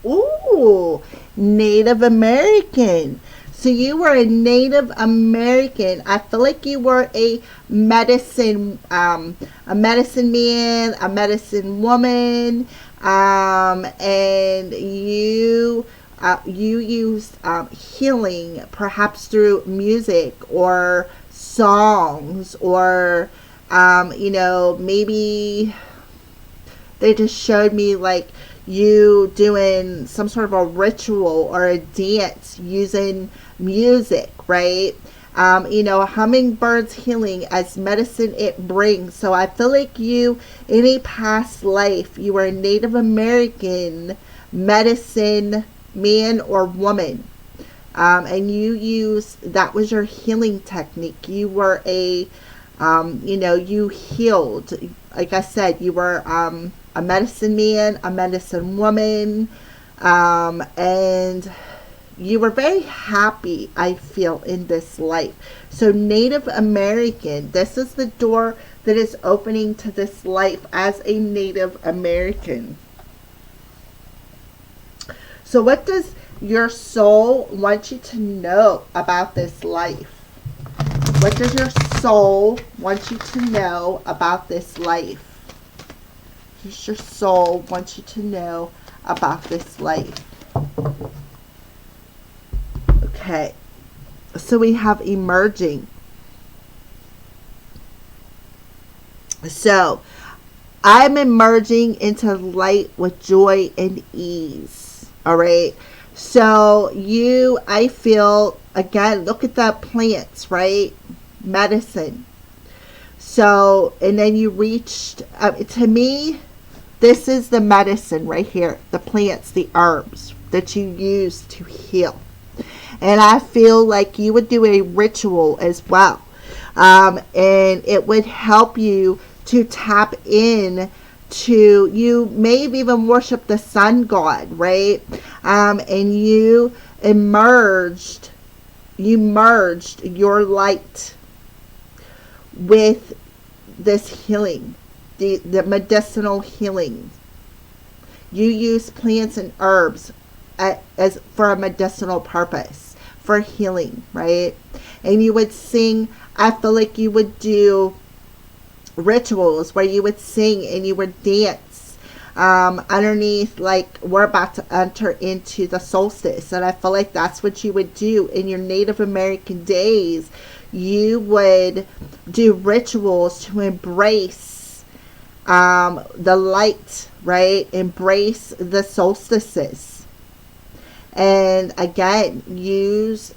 Ooh, Native American. So you were a Native American. I feel like you were a medicine man, a medicine woman, and you used healing, perhaps through music or songs, or maybe they just showed me like you doing some sort of a ritual or a dance using music, right? Hummingbirds healing as medicine it brings. So I feel like you, in a past life, you were a Native American medicine man or woman. And that was your healing technique. You were you healed. Like I said, you were a medicine man, a medicine woman, and you were very happy, I feel, in this life. So Native American, this is the door that is opening to this life as a Native American. So what does your soul want you to know about this life? What does your soul want you to know about this life? What does your soul want you to know about this life? Okay, so we have emerging. So I'm emerging into light with joy and ease. All right. So I feel, again, look at the plants, right? Medicine. So, and then you reached, to me, this is the medicine right here. The plants, the herbs that you use to heal. And I feel like you would do a ritual as well. And it would help you to tap in to, you may have even worship the sun god, right? And you merged your light with this healing, the medicinal healing. You use plants and herbs as for a medicinal purpose, for healing, right? And you would sing. I feel like you would do rituals where you would sing and you would dance underneath, like we're about to enter into the solstice, and I feel like that's what you would do in your Native American days. You would do rituals to embrace the light, right? Embrace the solstices. And again, use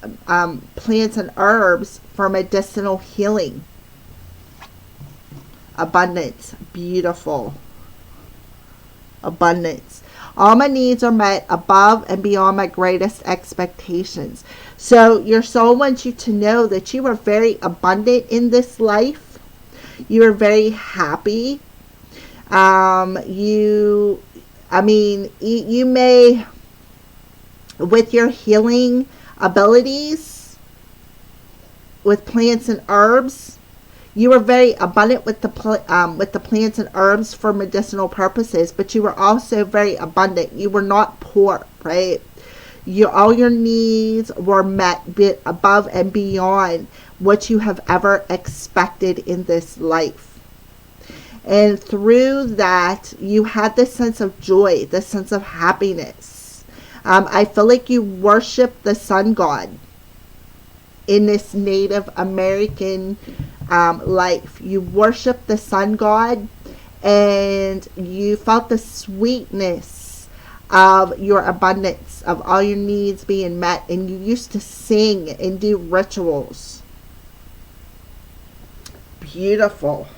plants and herbs for medicinal healing. Abundance. Beautiful. Abundance. All my needs are met above and beyond my greatest expectations. So your soul wants you to know that you are very abundant in this life. You are very happy. You may, with your healing abilities, with plants and herbs, you were very abundant with the plants and herbs for medicinal purposes, but you were also very abundant. You were not poor, right? All your needs were met above and beyond what you have ever expected in this life. And through that, you had this sense of joy, this sense of happiness. I feel like you worship the sun god in this Native American life. You worship the sun god, and you felt the sweetness of your abundance, of all your needs being met, and you used to sing and do rituals. Beautiful.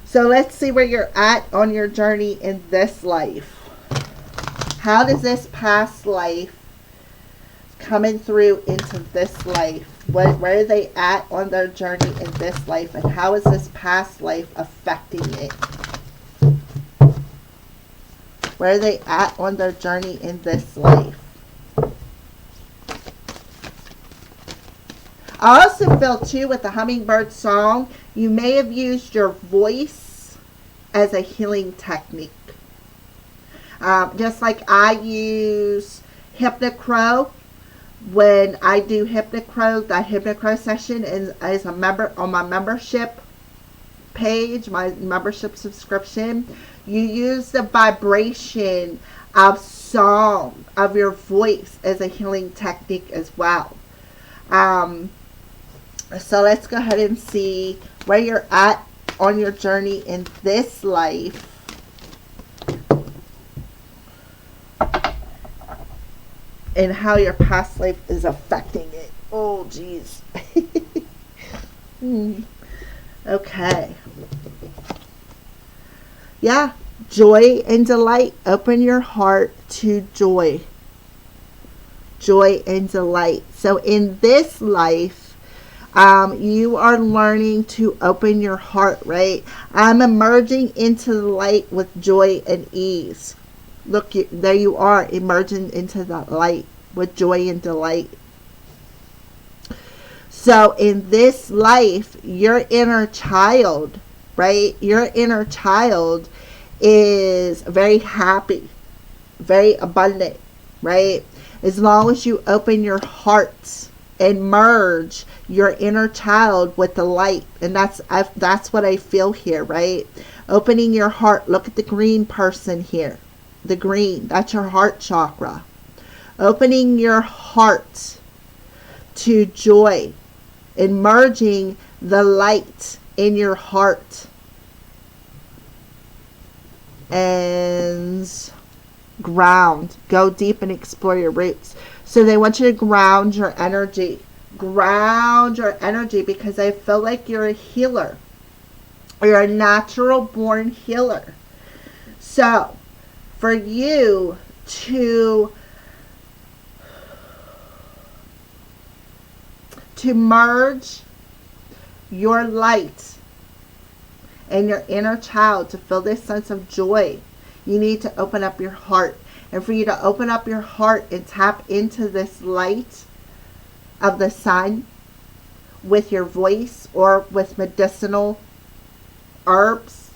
So let's see where you're at on your journey in this life. How does this past life coming through into this life? Where are they at on their journey in this life, and how is this past life affecting it? Where are they at on their journey in this life? I also feel too, with the hummingbird song, you may have used your voice as a healing technique. Just like I use Hypnocrow when I do HypnoCrow, that HypnoCrow session is a member on my membership page, my membership subscription. You use the vibration of song of your voice as a healing technique as well. So let's go ahead and see where you're at on your journey in this life. And how your past life is affecting it. Oh, geez. Okay. Yeah. Joy and delight. Open your heart to joy. Joy and delight. So in this life, you are learning to open your heart, right? I'm emerging into the light with joy and ease. Look, there you are, emerging into the light with joy and delight. So in this life, your inner child, right? Your inner child is very happy, very abundant, right? As long as you open your heart and merge your inner child with the light. And that's what I feel here, right? Opening your heart. Look at the green person here. The green, that's your heart chakra. Opening your heart to joy, and merging the light in your heart, and ground. Go deep and explore your roots. So they want you to ground your energy. Ground your energy, because I feel like you're a healer. You're a natural born healer. So for you to merge your light and your inner child, to feel this sense of joy, you need to open up your heart. And for you to open up your heart and tap into this light of the sun with your voice or with medicinal herbs,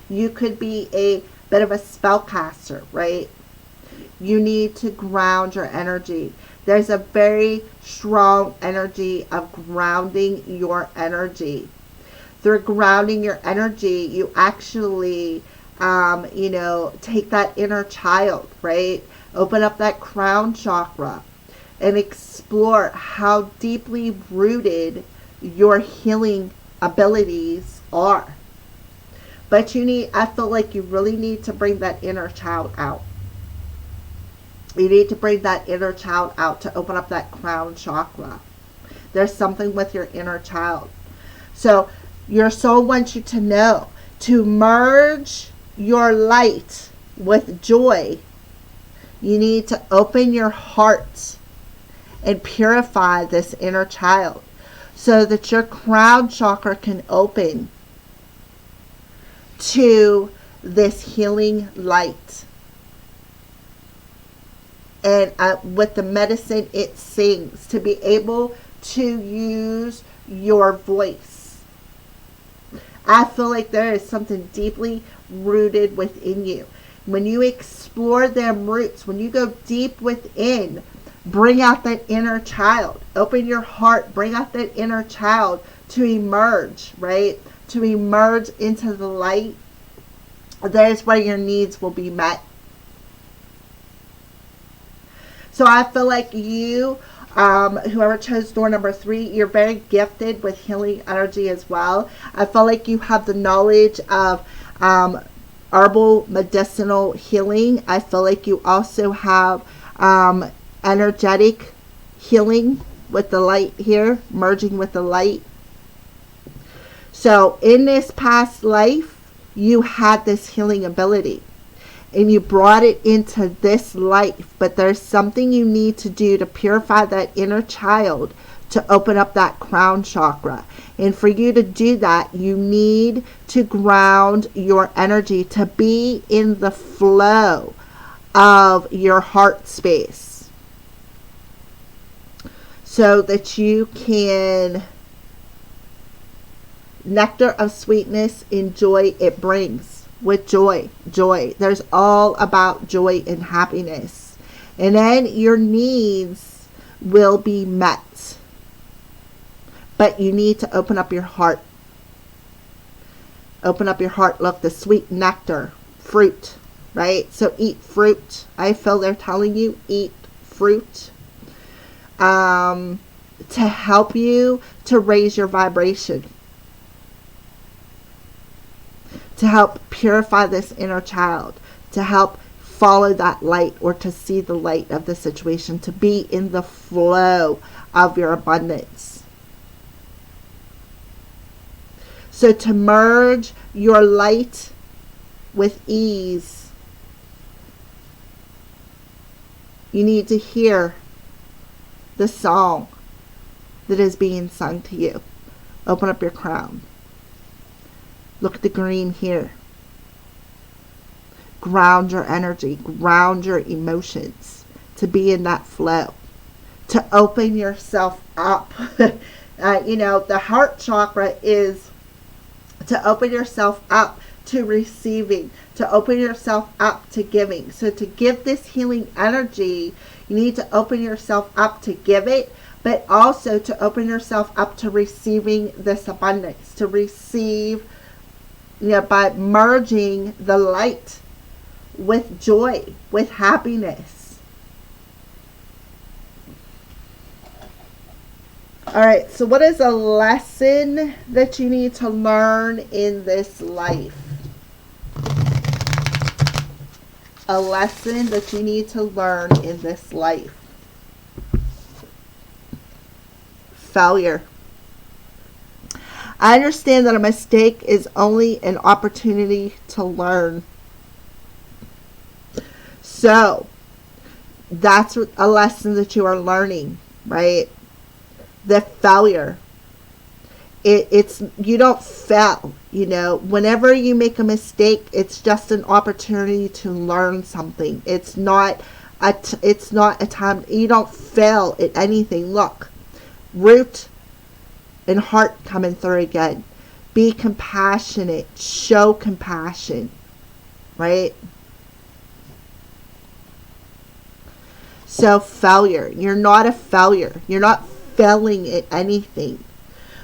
you could be a bit of a spellcaster, right? You need to ground your energy. There's a very strong energy of grounding your energy. Through grounding your energy, you actually, take that inner child, right? Open up that crown chakra and explore how deeply rooted your healing abilities are. But I feel like you really need to bring that inner child out. You need to bring that inner child out to open up that crown chakra. There's something with your inner child. So your soul wants you to know to merge your light with joy. You need to open your heart and purify this inner child so that your crown chakra can open to this healing light. And with the medicine it sings, to be able to use your voice. I feel like there is something deeply rooted within you. When you explore them roots, when you go deep within, bring out that inner child. Open your heart, bring out that inner child to emerge, right? To emerge into the light. That is where your needs will be met. So I feel like you, whoever chose door number 3, you're very gifted with healing energy as well. I feel like you have the knowledge of herbal medicinal healing. I feel like you also have energetic healing with the light here, merging with the light. So in this past life, you had this healing ability and you brought it into this life, but there's something you need to do to purify that inner child to open up that crown chakra. And for you to do that, you need to ground your energy to be in the flow of your heart space so that you can nectar of sweetness and joy it brings. With joy, there's all about joy and happiness. And then your needs will be met. But you need to open up your heart. Open up your heart. Look, the sweet nectar, fruit, right? So eat fruit. I feel they're telling you eat fruit to help you to raise your vibration, to help purify this inner child, to help follow that light, or to see the light of the situation, to be in the flow of your abundance. So to merge your light with ease, you need to hear the song that is being sung to you. Open up your crown. Look at the green here. Ground your energy, ground your emotions, to be in that flow, to open yourself up. The heart chakra is to open yourself up to receiving, to open yourself up to giving. So to give this healing energy, you need to open yourself up to give it, but also to open yourself up to receiving this abundance, to receive, by merging the light with joy, with happiness. All right, so what is a lesson that you need to learn in this life? A lesson that you need to learn in this life. Failure. I understand that a mistake is only an opportunity to learn. So, that's a lesson that you are learning, right? The failure. It's you don't fail, Whenever you make a mistake, it's just an opportunity to learn something. It's not a time. You don't fail at anything. Look, root and heart coming through again. Be compassionate. Show compassion, right? So failure. You're not a failure. You're not failing at anything.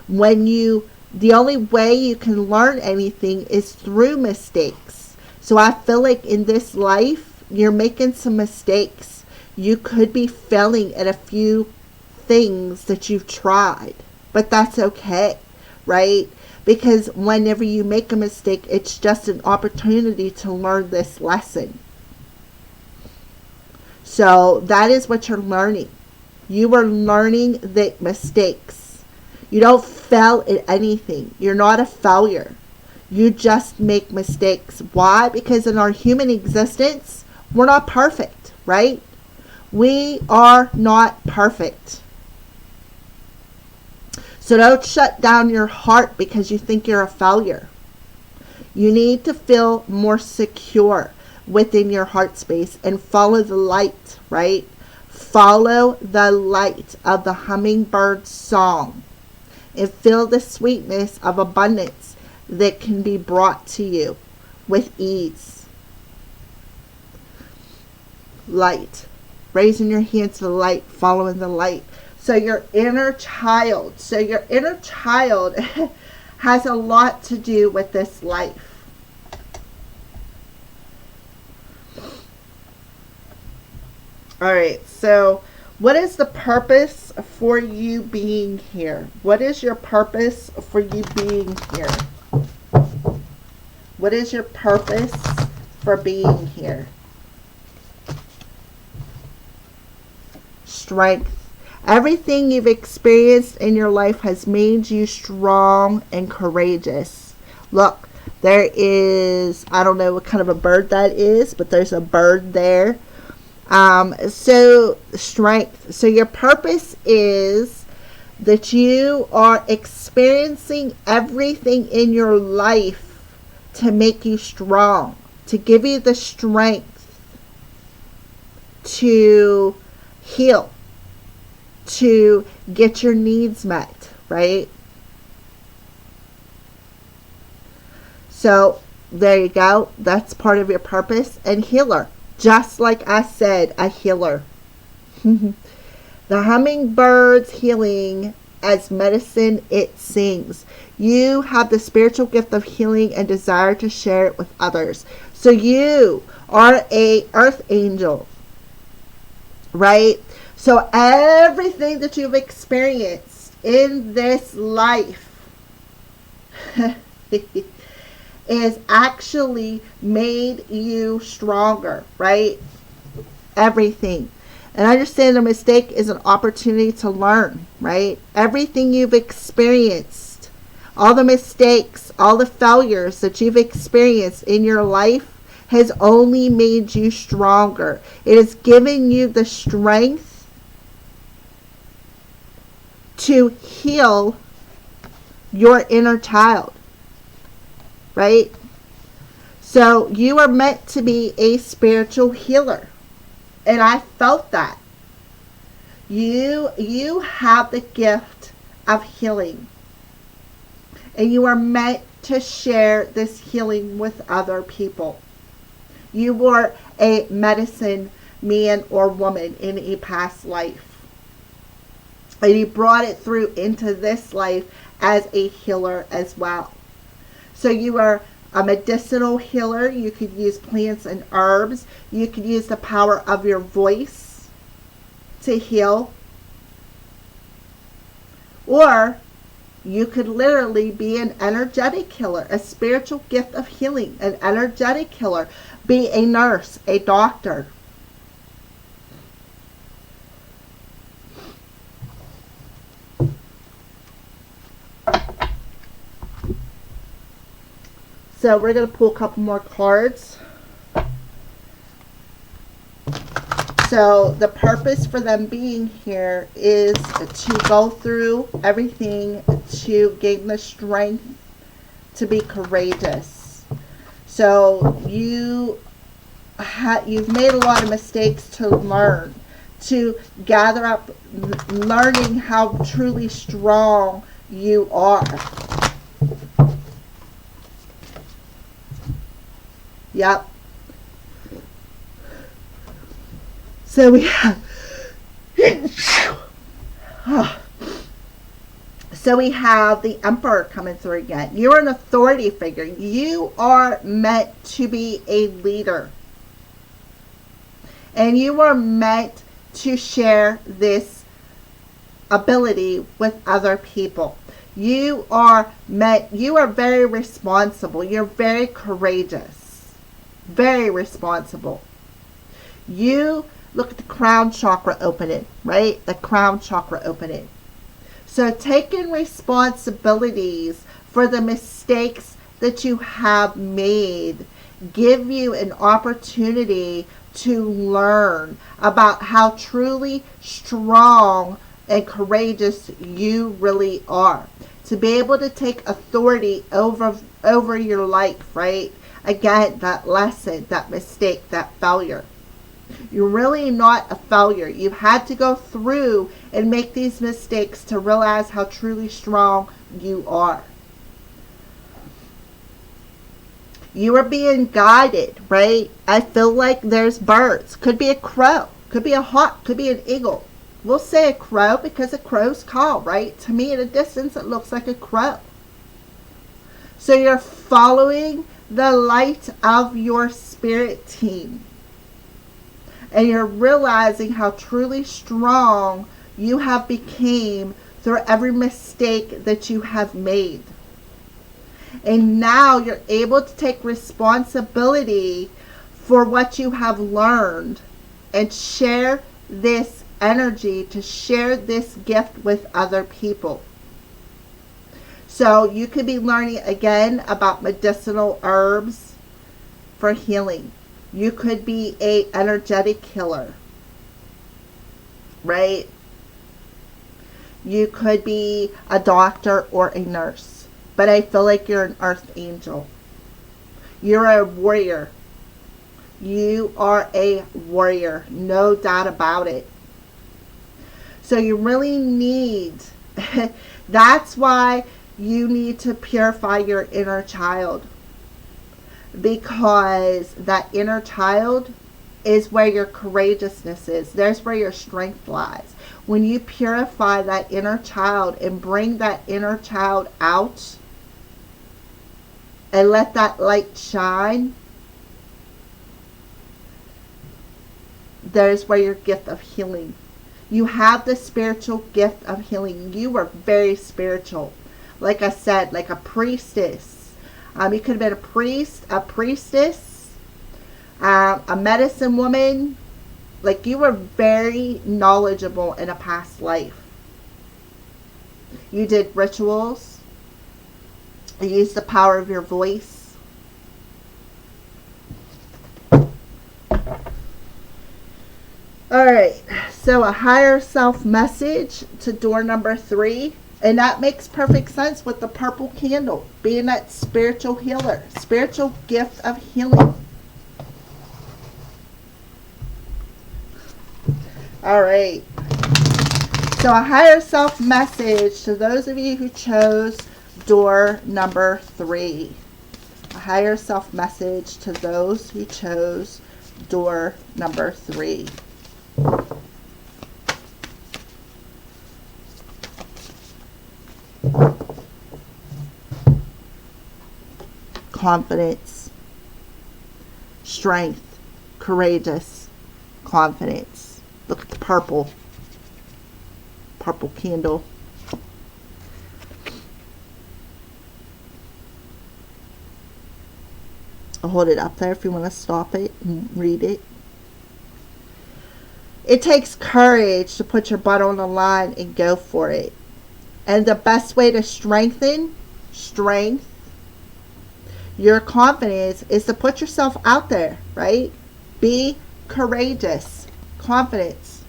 The only way you can learn anything is through mistakes. So I feel like in this life, you're making some mistakes. You could be failing at a few things that you've tried, but that's okay, right? Because whenever you make a mistake, it's just an opportunity to learn this lesson. So that is what you're learning. You are learning the mistakes. You don't fail at anything. You're not a failure. You just make mistakes. Why? Because in our human existence, we're not perfect, right? We are not perfect. So don't shut down your heart because you think you're a failure. You need to feel more secure within your heart space and follow the light, right? Follow the light of the hummingbird song and feel the sweetness of abundance that can be brought to you with ease. Light. Raising your hands to the light, following the light. So your inner child. So your inner child has a lot to do with this life. All right, so what is the purpose for you being here? What is your purpose for you being here? What is your purpose for being here? Strength. Everything you've experienced in your life has made you strong and courageous. Look, there is, I don't know what kind of a bird that is, but there's a bird there. So strength. So your purpose is that you are experiencing everything in your life to make you strong, to give you the strength to heal, to get your needs met, right? So there you go. That's part of your purpose. And healer. Just like I said, a healer. The hummingbird's healing as medicine it sings. You have the spiritual gift of healing and desire to share it with others. So you are a earth angel, right? So everything that you've experienced in this life is actually made you stronger, right? Everything. And understand a mistake is an opportunity to learn, right? Everything you've experienced, all the mistakes, all the failures that you've experienced in your life has only made you stronger. It has given you the strength to heal your inner child, right? So you are meant to be a spiritual healer. And I felt that. You have the gift of healing. And you are meant to share this healing with other people. You were a medicine man or woman in a past life. And you brought it through into this life as a healer as well. So you are a medicinal healer. You could use plants and herbs. You could use the power of your voice to heal. Or you could literally be an energetic healer, a spiritual gift of healing, an energetic healer. Be a nurse, a doctor. So we're going to pull a couple more cards. So the purpose for them being here is to go through everything to gain the strength to be courageous. So you've made a lot of mistakes to learn, to gather up, learning how truly strong you are. Yep. So we have the Emperor coming through again. You're an authority figure. You are meant to be a leader. And you are meant to share this ability with other people. You are very responsible. You're very courageous. Very responsible. You look at the crown chakra opening, right? The crown chakra opening. So taking responsibilities for the mistakes that you have made give you an opportunity to learn about how truly strong and courageous you really are. To be able to take authority over your life, right? Again, that lesson, that mistake, that failure. You're really not a failure. You've had to go through and make these mistakes to realize how truly strong you are. You are being guided, right? I feel like there's birds. Could be a crow. Could be a hawk. Could be an eagle. We'll say a crow because a crow's call, right? To me, at a distance, it looks like a crow. So you're following the light of your spirit team. And you're realizing how truly strong you have become through every mistake that you have made. And now you're able to take responsibility for what you have learned and share this energy, to share this gift with other people. So you could be learning again about medicinal herbs for healing. You could be a energetic healer, right? You could be a doctor or a nurse. But I feel like you're an earth angel. You're a warrior. You are a warrior. No doubt about it. So you really need, that's why you need to purify your inner child. Because that inner child is where your courageousness is. There's where your strength lies. When you purify that inner child and bring that inner child out and let that light shine, there's where your gift of healing. You have the spiritual gift of healing. You are very spiritual. Like I said, like a priestess. You could have been a priest, a priestess, a medicine woman. Like you were very knowledgeable in a past life. You did rituals. You used the power of your voice. Alright, so a higher self message to door number 3. And that makes perfect sense with the purple candle. Being that spiritual healer. Spiritual gift of healing. Alright. So a higher self message to those of you who chose door number 3. A higher self message to those who chose door number 3. Confidence, strength, courageous, confidence. Look at the purple candle. I'll hold it up there if you want to stop it and read it. It takes courage to put your butt on the line and go for it. And the best way to strengthen your confidence is to put yourself out there, right? Be courageous. Confidence.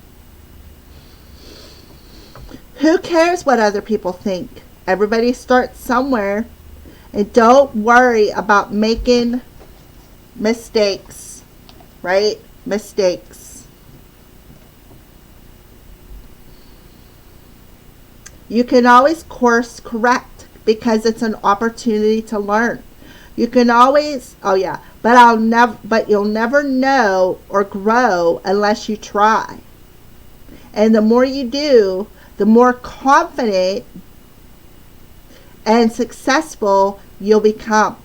Who cares what other people think? Everybody starts somewhere. And don't worry about making mistakes, right? Mistakes. You can always course correct because it's an opportunity to learn. You can always, but you'll never know or grow unless you try. And the more you do, the more confident and successful you'll become.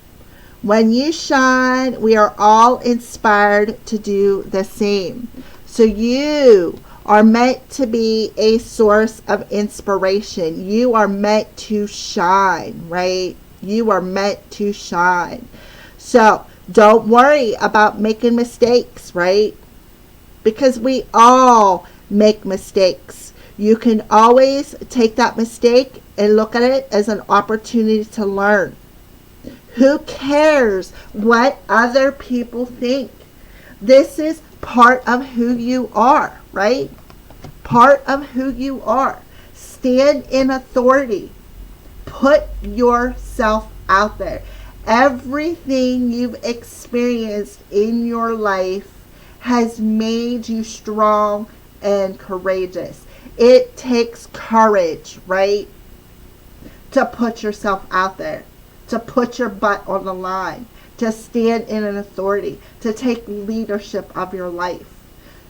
When you shine, we are all inspired to do the same. So you are meant to be a source of inspiration. You are meant to shine, right? You are meant to shine. So don't worry about making mistakes, right? Because we all make mistakes. You can always take that mistake and look at it as an opportunity to learn. Who cares what other people think? This is part of who you are, right? Part of who you are. Stand in authority. Put yourself out there. Everything you've experienced in your life has made you strong and courageous. It takes courage, right? To put yourself out there. To put your butt on the line. To stand in an authority. To take leadership of your life.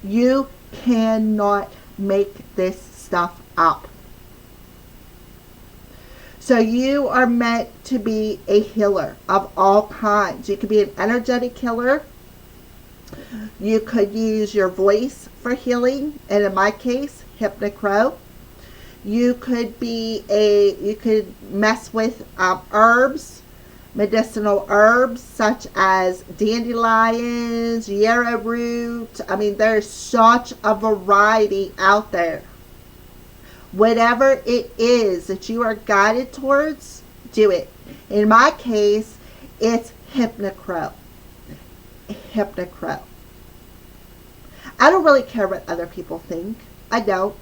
You cannot make this stuff up. So you are meant to be a healer of all kinds. You could be an energetic healer. You could use your voice for healing. And in my case, Hypnocrow. You could mess with herbs, medicinal herbs such as dandelions, yarrowroot. I mean, there's such a variety out there. Whatever it is that you are guided towards, do it. In my case, it's Hypnocrow. Hypnocrow. I don't really care what other people think. I don't.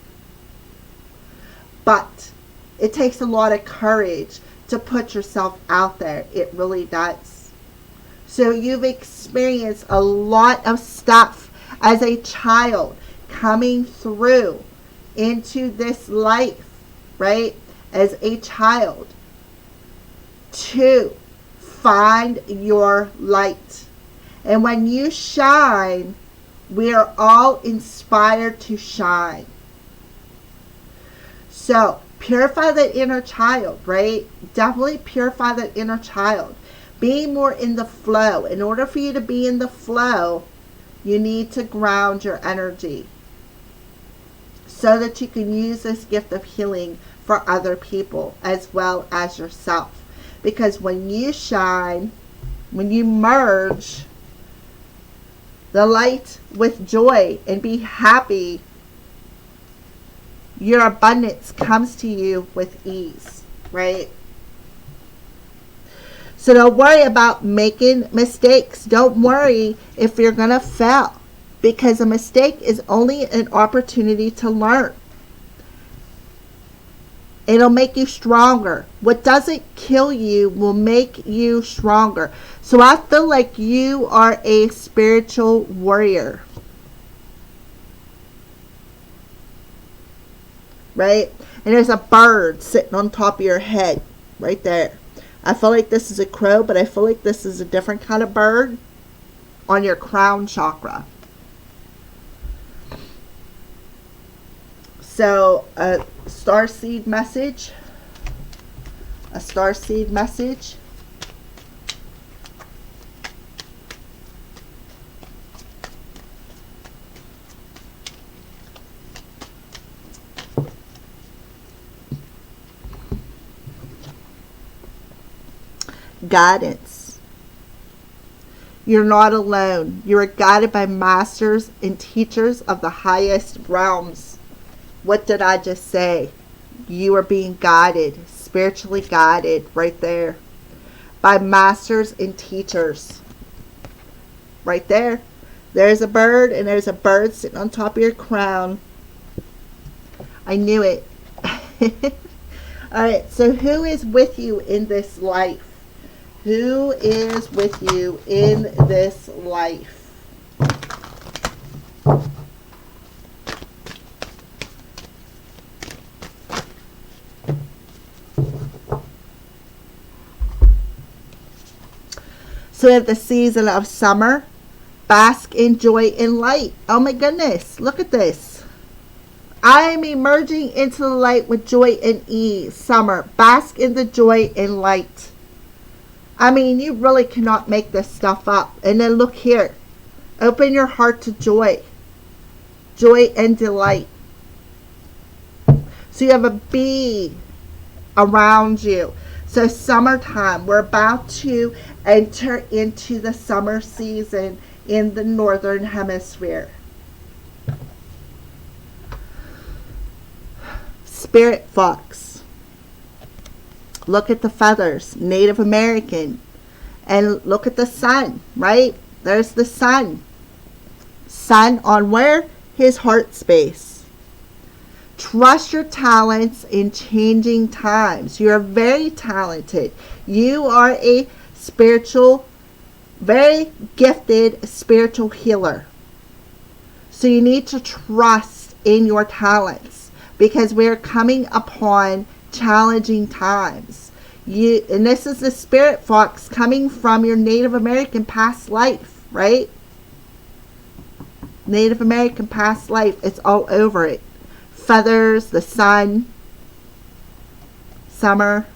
But it takes a lot of courage to put yourself out there. It really does. So you've experienced a lot of stuff as a child coming through into this life, right? As a child, to find your light. And when you shine, We are all inspired to shine. So purify that inner child, right? Definitely purify that inner child. Be more in the flow. In order for you to be in the flow, you need to ground your energy so that you can use this gift of healing for other people as well as yourself. Because when you shine, when you merge the light with joy and be happy, your abundance comes to you with ease, right? So don't worry about making mistakes. Don't worry if you're going to fail, because a mistake is only an opportunity to learn. It'll make you stronger. What doesn't kill you will make you stronger. So I feel like you are a spiritual warrior. Right? And there's a bird sitting on top of your head right there. I feel like this is a crow, but I feel like this is a different kind of bird on your crown chakra. So a starseed message. A starseed message. Guidance. You're not alone. You are guided by masters and teachers of the highest realms. What did I just say? You are being guided, spiritually guided right there by masters and teachers. Right there. There's a bird, and there's a bird sitting on top of your crown. I knew it. Alright, so who is with you in this life? Who is with you in this life? So we have the season of summer. Bask in joy and light. Oh my goodness, look at this. I am emerging into the light with joy and ease. Summer. Bask in the joy and light. I mean, you really cannot make this stuff up. And then look here. Open your heart to joy. Joy and delight. So you have a bee around you. So summertime. We're about to enter into the summer season in the northern hemisphere. Spirit fox. Look at the feathers, Native American. And look at the sun, right? There's the sun. Sun on where? His heart space. Trust your talents in changing times. You are very talented. You are a spiritual, very gifted spiritual healer. So you need to trust in your talents, because we're coming upon challenging times. And this is the spirit fox coming from your Native American past life, right? Native American past life. It's all over it. Feathers, the sun, summer.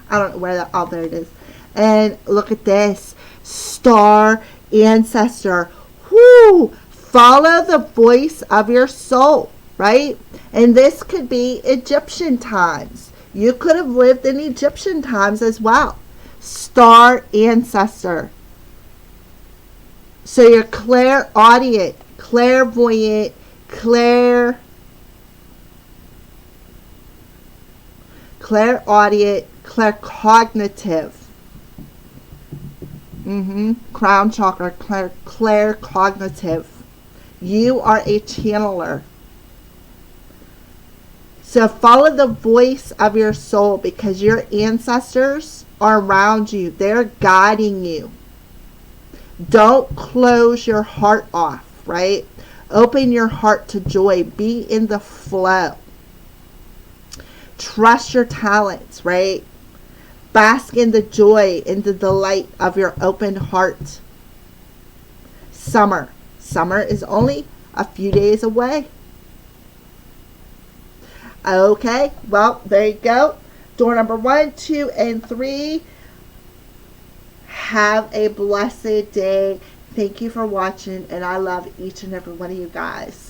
I don't know where that. Oh, there it is. And look at this. Star ancestor. Whoo! Follow the voice of your soul, right? And this could be Egyptian times. You could have lived in Egyptian times as well. Star ancestor. So you're clairaudient, clairvoyant, clairaudient, claircognitive. Crown chakra, claircognitive. You are a channeler. So follow the voice of your soul, because your ancestors are around you. They're guiding you. Don't close your heart off, right? Open your heart to joy. Be in the flow. Trust your talents, right? Bask in the joy, in the delight of your open heart. Summer. Summer is only a few days away. Okay, well, there you go. Door number 1, 2, and 3. Have a blessed day. Thank you for watching, and I love each and every one of you guys.